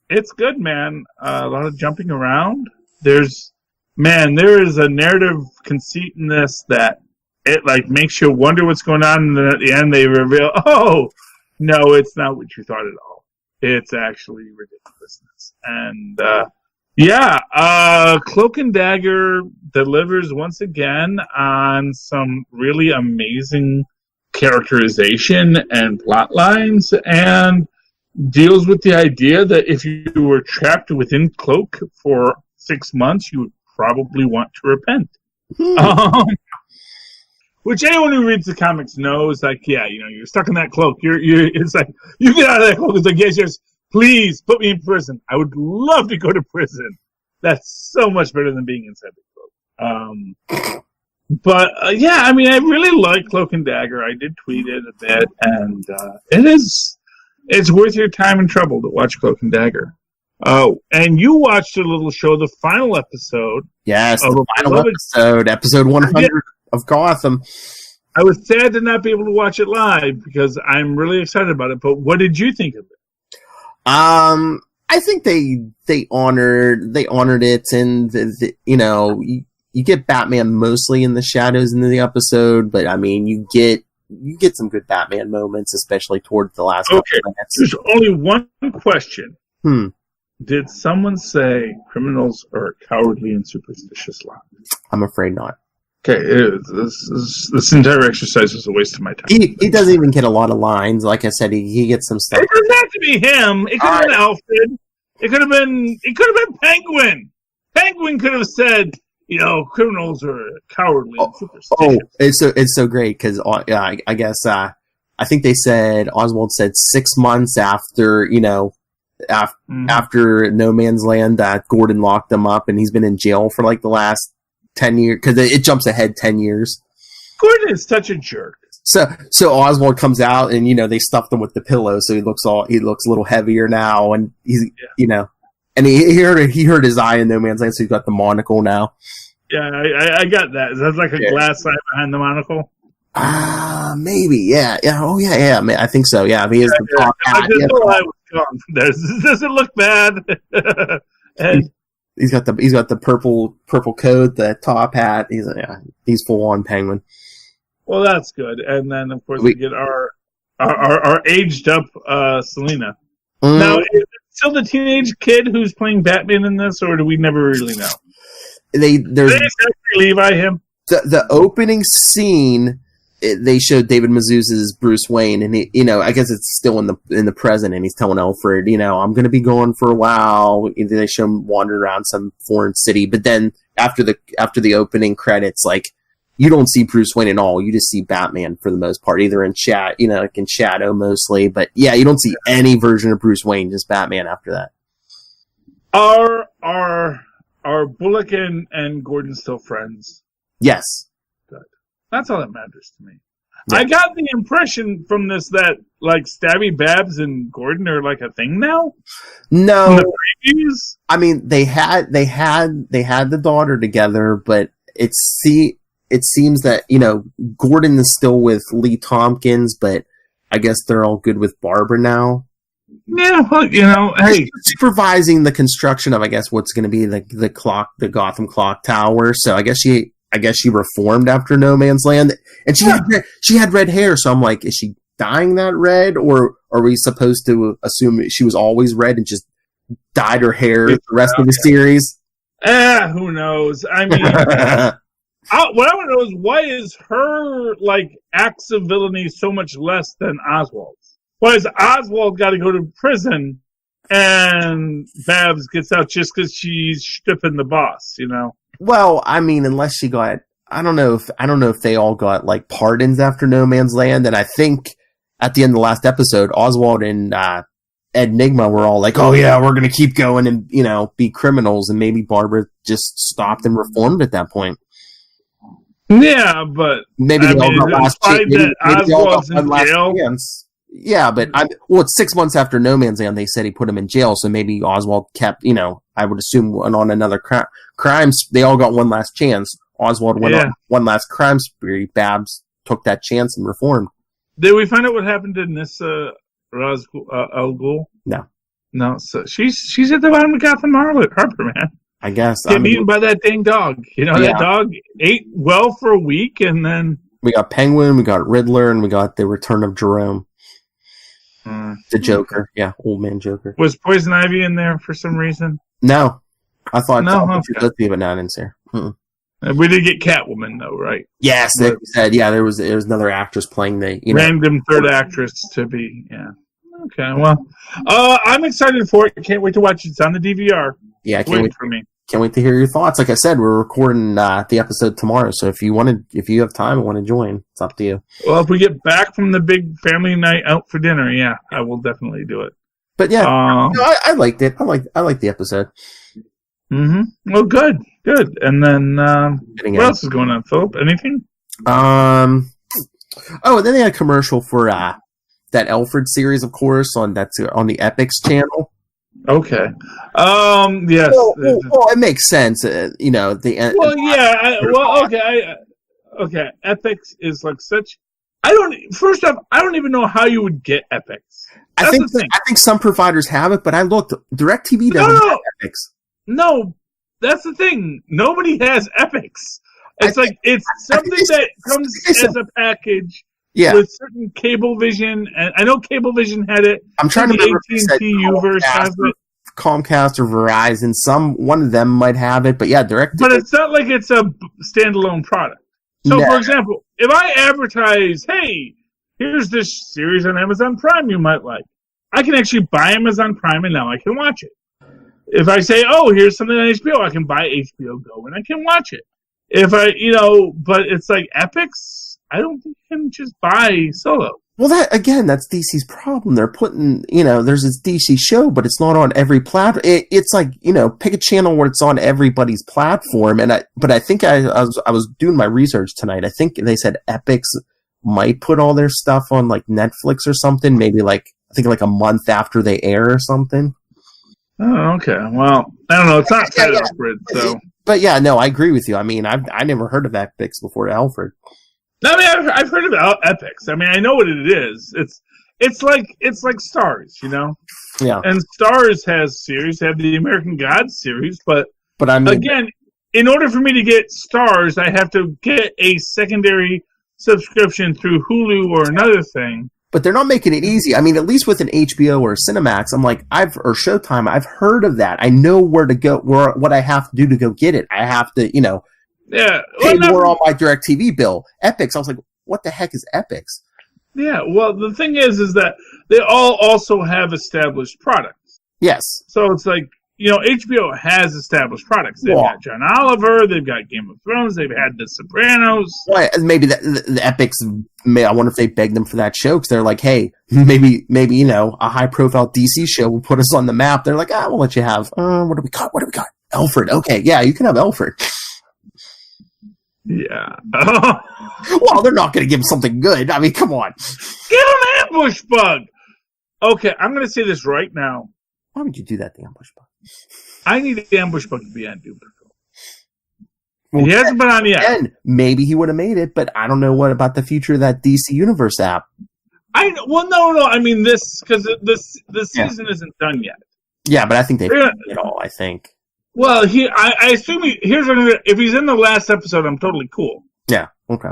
it's good, man. A lot of jumping around. There is a narrative conceit in this that. It makes you wonder what's going on, and then at the end they reveal, oh, no, it's not what you thought at all. It's actually ridiculousness. And Cloak and Dagger delivers once again on some really amazing characterization and plot lines, and deals with the idea that if you were trapped within Cloak for 6 months, you would probably want to repent. Which anyone who reads the comics knows, you're stuck in that cloak. It's like, you get out of that cloak. It's like, yes, please put me in prison. I would love to go to prison. That's so much better than being inside the cloak. I really like Cloak and Dagger. I did tweet it a bit, and it's worth your time and trouble to watch Cloak and Dagger. And you watched a little show, the final episode. Yes, the final episode 100. Of Gotham. I was sad to not be able to watch it live because I'm really excited about it. But what did you think of it? I think they honored it, and you get Batman mostly in the shadows in the episode, but I mean you get some good Batman moments, especially towards the last couple minutes. There's only one question. Did someone say criminals are a cowardly and superstitious lot? I'm afraid not. Okay, this entire exercise was a waste of my time. He doesn't even get a lot of lines. Like I said, he gets some stuff. It doesn't have to be him. It could have been Alfred. It could have been Penguin. Penguin could have said, criminals are cowardly and superstitious. Oh, it's so great because I guess I think they said Oswald said 6 months after after No Man's Land that Gordon locked him up and he's been in jail for the last 10 years, because it jumps ahead 10 years. Gordon is such a jerk. So Oswald comes out, and they stuffed him with the pillow, so he looks a little heavier now, and he's and he hurt his eye in No Man's Land, so he's got the monocle now. Yeah, I got that. Is that like a glass eye behind the monocle? Maybe. Yeah. Oh yeah. I think so. Yeah, he has the top hat. Does it look bad? And He's got the purple coat, the top hat. He's full on Penguin. Well, that's good. And then of course we get our aged up Selina. Now, is it still the teenage kid who's playing Batman in this, or do we never really know? They Levi him. The opening scene. They showed David Mazouz's Bruce Wayne, and I guess it's still in the present, and he's telling Alfred, I'm going to be gone for a while. They show him wandering around some foreign city, but then after the opening credits, you don't see Bruce Wayne at all. You just see Batman for the most part, either in in shadow mostly. But yeah, you don't see any version of Bruce Wayne, just Batman after that. Are Bullock and Gordon still friends? Yes. That's all that matters to me. Yeah. I got the impression from this that Stabby Babs and Gordon are a thing now. No, the previews. I mean they had the daughter together, but it seems that Gordon is still with Lee Tompkins, but I guess they're all good with Barbara now. Yeah, well, hey, supervising the construction of what's going to be the Gotham clock tower. So I guess I guess she reformed after No Man's Land, and she had red hair. So I'm like, is she dyeing that red, or are we supposed to assume she was always red and just dyed her hair the rest of the series? Who knows? I mean, what I want to know is, why is her acts of villainy so much less than Oswald's? Why has Oswald got to go to prison and Babs gets out just because she's stripping the boss? Well, I mean, unless she got, I don't know if they all got pardons after No Man's Land, and I think at the end of the last episode, Oswald and Enigma were all like, "Oh yeah, we're gonna keep going and be criminals," and maybe Barbara just stopped and reformed at that point. Yeah, but maybe they all got last jail. chance. Yeah, but it's 6 months after No Man's Land. They said he put him in jail, so maybe Oswald kept. I would assume went on another crimes. They all got one last chance. Oswald went on one last crime spree. Babs took that chance and reformed. Did we find out what happened to Nissa Al Ghul? No. So she's at the bottom of Gotham Harbor, man. I guess. Getting eaten by that dang dog. That dog ate well for a week, and then we got Penguin, we got Riddler, and we got the return of Jerome. The Joker. Yeah, old man Joker. Was Poison Ivy in there for some reason? No. I thought no. Let's leave it now, in there. We did get Catwoman, though, right? Yes, they said, there was another actress playing the random third actress to be, Okay, well, I'm excited for it. Can't wait to watch it. It's on the DVR. Yeah, can't wait for me. Can't wait to hear your thoughts. Like I said, we're recording the episode tomorrow, so if you have time and want to join, it's up to you. Well, if we get back from the big family night out for dinner, I will definitely do it. But yeah, I liked it. I liked the episode. Mm-hmm. Well, good. And then what else is going on, Philip? Anything? And then they had a commercial for that Alfred series, of course, on the Epix channel. Okay. Yes. Well, it makes sense. Okay. Okay. Epix is such. I don't even know how you would get Epix. I think some providers have it, but I looked. DirecTV doesn't have Epix. No, that's the thing. Nobody has Epix. It's it's something that comes as a package. Yeah. With certain Cablevision, and I know Cablevision had it. I'm trying to remember AT&T Uverse has it. Comcast or Verizon, one of them might have it, but yeah, direct. But it's not like it's a standalone product. So, for example, if I advertise, hey, here's this series on Amazon Prime you might like, I can actually buy Amazon Prime and now I can watch it. If I say, oh, here's something on HBO, I can buy HBO Go and I can watch it. If but it's Epix. I don't think you can just buy solo. Well, that's DC's problem. They're putting, there's this DC show, but it's not on every platform. It's pick a channel where it's on everybody's platform. But I think I was doing my research tonight. I think they said Epix might put all their stuff on Netflix or something. Maybe I think a month after they air or something. Oh, okay. Well, I don't know. It's not that Alfred, so. But yeah, no, I agree with you. I mean, I never heard of Epix before Alfred. I mean, I've heard about Epix. I mean, I know what it is. It's like Stars, Yeah. And Stars has series. They have the American Gods series, but I mean, again, in order for me to get Stars, I have to get a secondary subscription through Hulu or another thing. But they're not making it easy. I mean, at least with an HBO or a Cinemax, or Showtime, I've heard of that. I know where to go, what I have to do to go get it. I have to, pay more on my DirecTV bill. Epix, I was like, what the heck is Epix? Yeah, well, the thing is that they all also have established products. Yes. So it's HBO has established products. They've got John Oliver, they've got Game of Thrones, they've had The Sopranos. Well, maybe the Epix, I wonder if they begged them for that show, because they're like, hey, maybe a high-profile DC show will put us on the map. They're like, we'll let you have, what do we got? Alfred. Okay, yeah, you can have Alfred. Yeah. Well, they're not going to give him something good. I mean, come on. Give him Ambush Bug. Okay, I'm going to say this right now. Why would you do that to Ambush Bug? I need the Ambush Bug to be on Doom Patrol. Well, he hasn't been on yet. And maybe he would have made it, but I don't know what about the future of that DC Universe app. No. I mean, because this season isn't done yet. Yeah, but I think they've done it all, I think. Well, I assume here's another. If he's in the last episode, I'm totally cool. Yeah. Okay.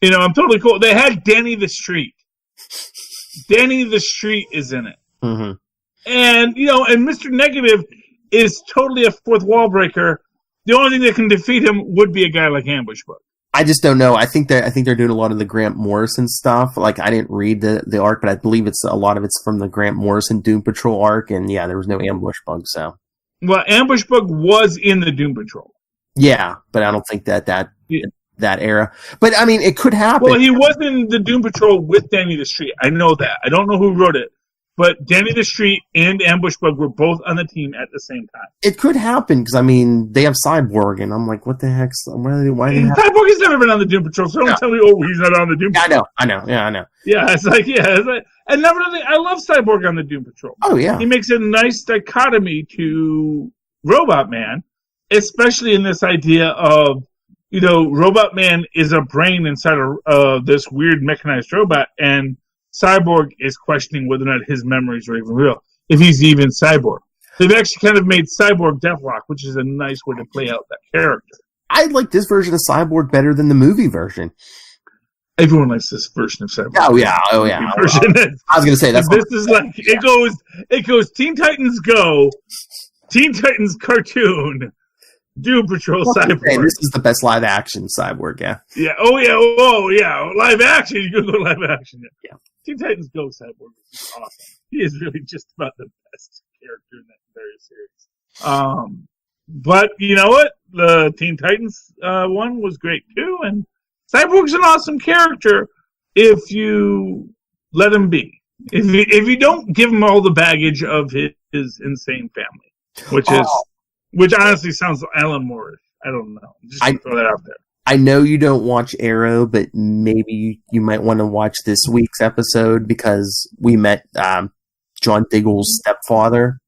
I'm totally cool. They had Danny the Street. Danny the Street is in it. Mm-hmm. And, and Mr. Negative is totally a fourth wall breaker. The only thing that can defeat him would be a guy like Ambush Bug. I just don't know. I think they're doing a lot of the Grant Morrison stuff. Like, I didn't read the arc, but I believe a lot of it's from the Grant Morrison Doom Patrol arc, and yeah, there was no Ambush Bug, so. Well, Ambush Bug was in the Doom Patrol. Yeah, but I don't think that era. But, I mean, it could happen. Well, he was in the Doom Patrol with Danny the Street. I know that. I don't know who wrote it. But Danny the Street and Ambush Bug were both on the team at the same time. It could happen, because, I mean, they have Cyborg, and I'm like, what the heck? Why they have... Cyborg has never been on the Doom Patrol, so don't tell me, he's not on the Doom Patrol. I know. Yeah, I know. Yeah, it's like, and nevertheless, I love Cyborg on the Doom Patrol. Oh, yeah. He makes a nice dichotomy to Robot Man, especially in this idea of, Robot Man is a brain inside of this weird mechanized robot, and Cyborg is questioning whether or not his memories are even real, if he's even Cyborg. They've actually kind of made Cyborg Deathlock, which is a nice way to play out that character. I like this version of Cyborg better than the movie version. Everyone likes this version of Cyborg. Oh yeah. I was going to say that's. This is like it goes Teen Titans Go, Teen Titans cartoon, Doom Patrol Cyborg. This is the best live action Cyborg, yeah. Yeah. Oh yeah. Live action. You go live action. Yeah. Teen Titans Go Cyborg is awesome. He is really just about the best character in that entire series. But you know what? The Teen Titans one was great too, and Cyborg's an awesome character if you let him be. If you don't give him all the baggage of his insane family, which honestly sounds Alan Moore. I don't know. Just throw that out there. I know you don't watch Arrow, but maybe you might want to watch this week's episode because we met John Diggle's stepfather.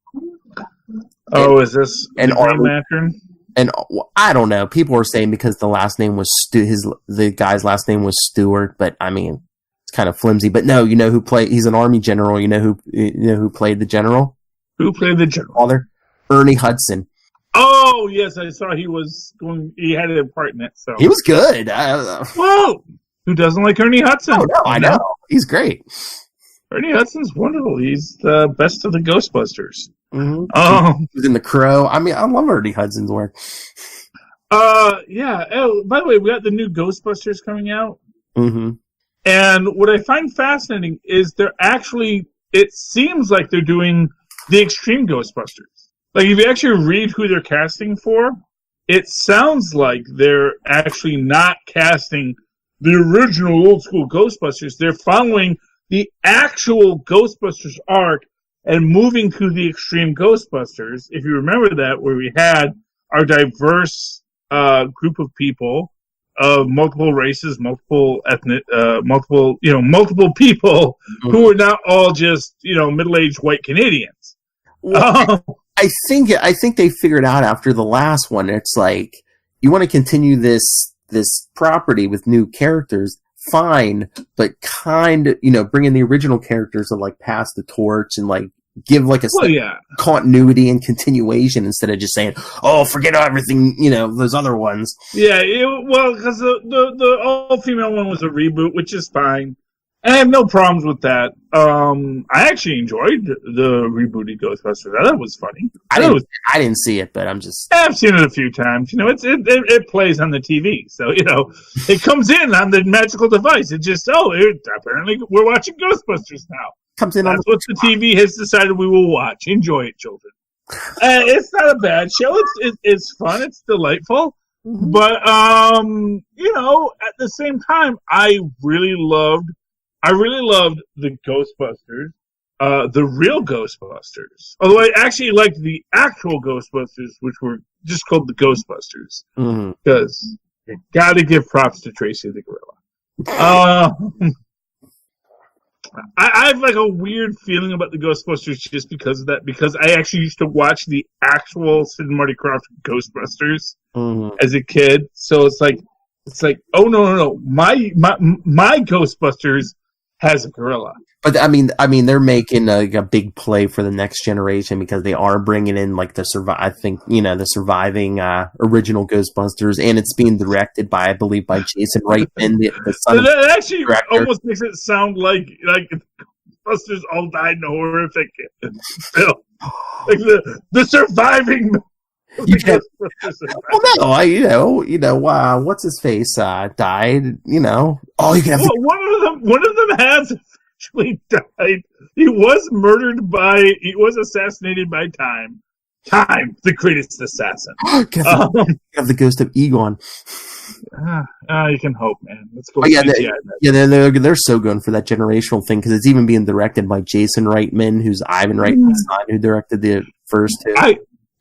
Oh, is this Green Lantern? And I don't know. People were saying because the last name was the guy's last name was Stewart, but I mean it's kind of flimsy. But no, you know who played? He's an Army general. You know who played the general? Who played the general? Father Ernie Hudson. Oh yes, I saw he was going. He had a part in it, so he was good. Well, who doesn't like Ernie Hudson? Oh no, I know he's great. Ernie Hudson's wonderful. He's the best of the Ghostbusters. Mm-hmm. He was in The Crow. I mean, I love Ernie Hudson's work. Yeah. Oh, by the way, we got the new Ghostbusters coming out. Mm-hmm. And what I find fascinating is it seems like they're doing the Extreme Ghostbusters. Like, if you actually read who they're casting for, it sounds like they're actually not casting the original old school Ghostbusters. They're following the actual Ghostbusters arc and moving to the Extreme Ghostbusters. If you remember that, where we had our diverse group of people of multiple races, multiple ethnic, multiple people who are not all just middle-aged white Canadians. Well, I think they figured out after the last one. It's like you want to continue this property with new characters, fine, but bring in the original characters and like pass the torch and like give like a continuity and continuation instead of just saying, oh, forget everything, those other ones. Yeah, because the all-female one was a reboot, which is fine. I have no problems with that. I actually enjoyed the rebooted Ghostbusters. I thought it was funny. I didn't see it, but I've seen it a few times. It plays on the TV, so it comes in on the magical device. It just apparently we're watching Ghostbusters now. Comes in. That's what the TV has decided we will watch. Enjoy it, children. It's not a bad show. It's fun. It's delightful. Mm-hmm. But at the same time, I really loved the Ghostbusters, the real Ghostbusters. Although I actually liked the actual Ghostbusters, which were just called the Ghostbusters. Because you got to give props to Tracy the Gorilla. I have like a weird feeling about the Ghostbusters just because of that. Because I actually used to watch the actual Sid and Marty Krofft Ghostbusters as a kid. So it's like, oh no! My Ghostbusters has a gorilla. But I mean, they're making a big play for the next generation because they are bringing in like the surviving original Ghostbusters, and it's being directed by, I believe, by Jason Reitman, the son So that actually director. almost makes it sound like Ghostbusters all died in a horrific film. Like the surviving. Well, no, what's his face died. You know, you can have one of them has actually died. He was assassinated by Time. Time, the greatest assassin. Have the ghost of Egon. You can hope, man. Let's go. They're so going for that generational thing because it's even being directed by Jason Reitman, who's Ivan Reitman's son, who directed the first two.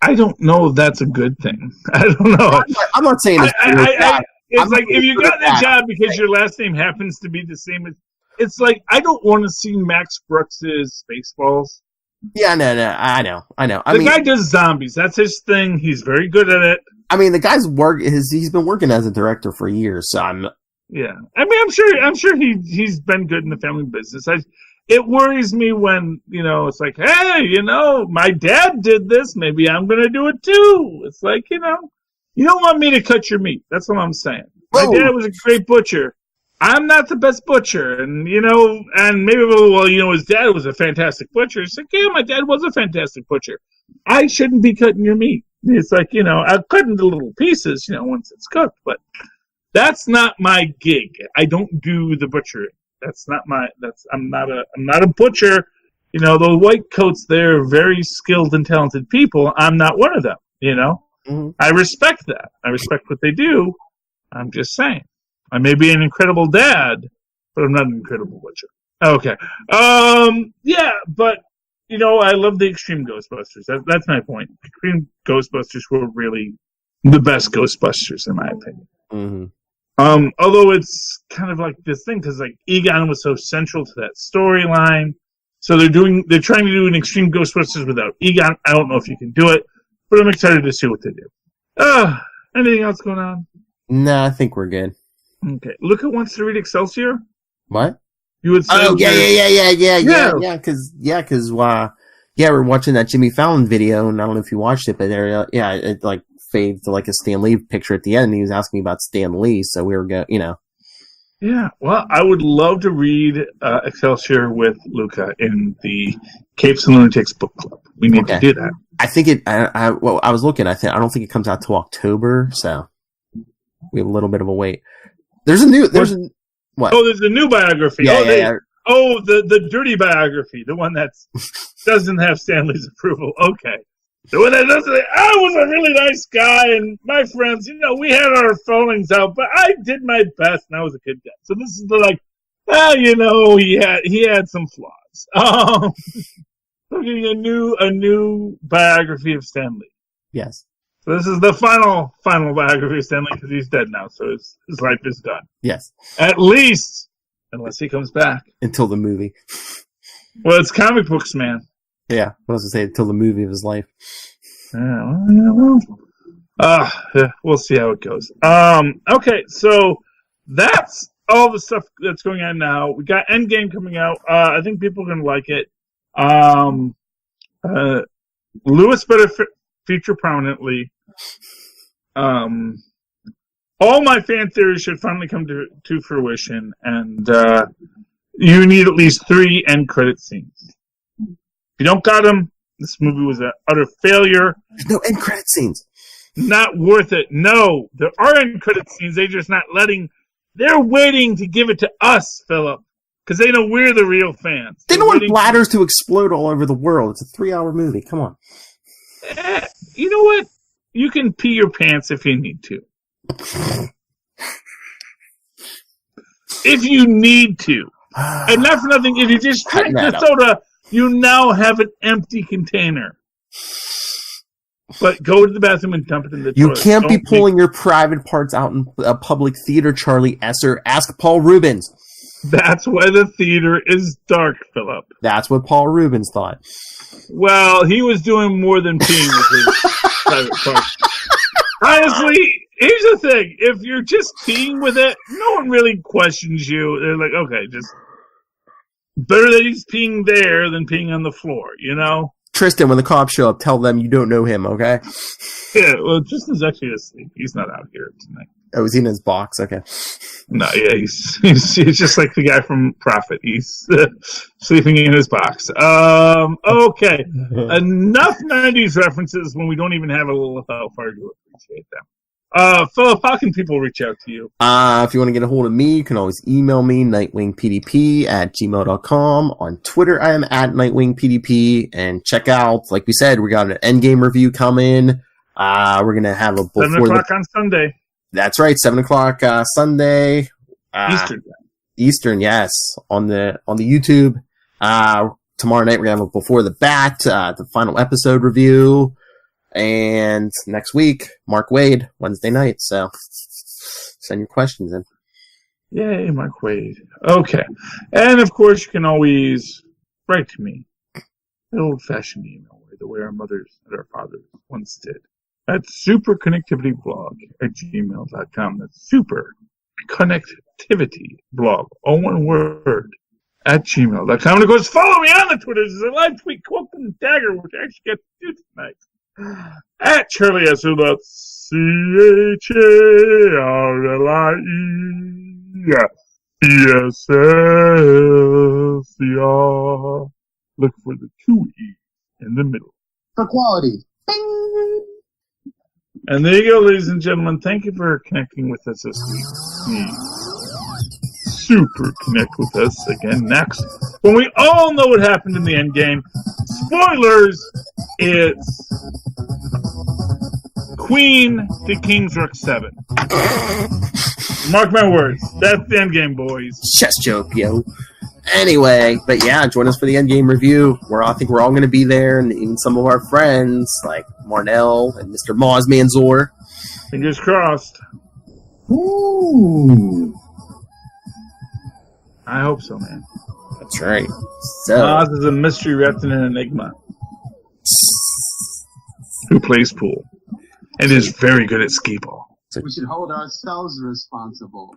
I don't know if that's a good thing. I don't know. I'm not saying it's like if you got that job because your last name happens to be the same as. It's like I don't want to see Max Brooks's Spaceballs. Yeah, no, I know. The guy does zombies. That's his thing. He's very good at it. I mean, the guy's he's been working as a director for years, so I'm. Yeah, I mean, I'm sure he's been good in the family business. It worries me when it's like, hey, my dad did this. Maybe I'm gonna do it too. It's like you don't want me to cut your meat. That's what I'm saying. My dad was a great butcher. I'm not the best butcher, and and maybe his dad was a fantastic butcher. It's like, yeah, my dad was a fantastic butcher. I shouldn't be cutting your meat. It's like I'll cut into little pieces, once it's cooked, but that's not my gig. I don't do the butchering. I'm not a butcher. Those white coats, they're very skilled and talented people. I'm not one of them. Mm-hmm. I respect that. I respect what they do. I'm just saying. I may be an incredible dad, but I'm not an incredible butcher. Okay. Yeah, but, I love the Extreme Ghostbusters. That's my point. Extreme Ghostbusters were really the best Ghostbusters, in my opinion. Mm-hmm. Although it's kind of like this thing, because, Egon was so central to that storyline. So they're trying to do an Extreme Ghostbusters without Egon. I don't know if you can do it, but I'm excited to see what they do. Anything else going on? No, I think we're good. Okay. Luca wants to read Excelsior? What? You would say? Oh, yeah. Because we're watching that Jimmy Fallon video, and I don't know if you watched it, but it fades to a Stan Lee picture at the end, and he was asking me about Stan Lee, so we were going, Yeah, well, I would love to read Excelsior with Luca in the Capes and Lunatics book club. We need to do that. I think I was looking, I don't think it comes out till October, so we have a little bit of a wait. What? Oh, there's a new biography. Yeah. Oh, the dirty biography, the one that doesn't have Stanley's approval. Okay. The one that doesn't. I was a really nice guy, and my friends, we had our feelings out, but I did my best, and I was a good guy. So this is he had some flaws. We're getting a new biography of Stanley. Yes. So this is the final biography of Stanley because he's dead now, so his life is done. Yes. At least, unless he comes back. Until the movie. Well, it's comic books, man. Yeah, I was going to say until the movie of his life. We'll see how it goes. Okay, so that's all the stuff that's going on now. We got Endgame coming out. I think people are going to like it. Lewis better feature prominently. All my fan theories should finally come to fruition, and you need at least 3 end credit scenes. If you don't got them, this movie was an utter failure. There's no end credit scenes. Not worth it. No, there are end credit scenes. They're just not letting. They're waiting to give it to us, Philip, because they know we're the real fans. They don't want bladders to explode all over the world. It's a 3-hour movie. Come on. You know what? You can pee your pants if you need to. If you need to. And not for nothing, if you just drink the soda, you now have an empty container. But go to the bathroom and dump it in the toilet. You can't be pulling your private parts out in a public theater, Charlie Esser. Ask Paul Rubens. That's why the theater is dark, Philip. That's what Paul Rubens thought. Well, he was doing more than peeing with his private parts. Honestly, here's the thing. If you're just peeing with it, no one really questions you. They're like, okay, just better that he's peeing there than peeing on the floor, you know? Tristan, when the cops show up, tell them you don't know him, okay? Yeah, well, Tristan's actually asleep. He's not out here tonight. Oh, is he in his box? Okay. No, yeah, he's just like the guy from Prophet. He's sleeping in his box. Okay. Enough 90s references when we don't even have a little how far to appreciate them. Philip, how can people reach out to you? If you want to get a hold of me, you can always email me, nightwingpdp@gmail.com. On Twitter, I am at nightwingpdp. And check out, like we said, we got an Endgame review coming. We're going to have a... 7 o'clock on Sunday. That's right, 7 o'clock Sunday. Eastern, yes. On the YouTube. Tomorrow night, we're going to have a Before the Bat, the final episode review. And next week, Mark Wade, Wednesday night. So send your questions in. Yay, Mark Wade. Okay. And of course, you can always write to me. An old-fashioned email, the way our mothers and our fathers once did. That's superconnectivityblog@gmail.com. That's superconnectivityblog, all one word, @gmail.com. And of course, follow me on the Twitters. There's a live tweet quote from Dagger, which I actually got to do tonight. @Charlie CharlieSULIEESSCR. Look for the 2 E in the middle. For quality. Bing! And there you go, ladies and gentlemen. Thank you for connecting with us this week. Super connect with us again next. When we all know what happened in the end game. Spoilers! It's Queen to King's Rook 7. Mark my words. That's the end game, boys. Chest joke, yo. Anyway, but yeah, join us for the Endgame review. I think we're all going to be there, and even some of our friends, like Marnell and Mr. Mosmanzor. Fingers crossed. Ooh. I hope so, man. That's right. So, Moz is a mystery wrapped in an enigma. Who plays pool. And is very good at skee ball. We should hold ourselves responsible.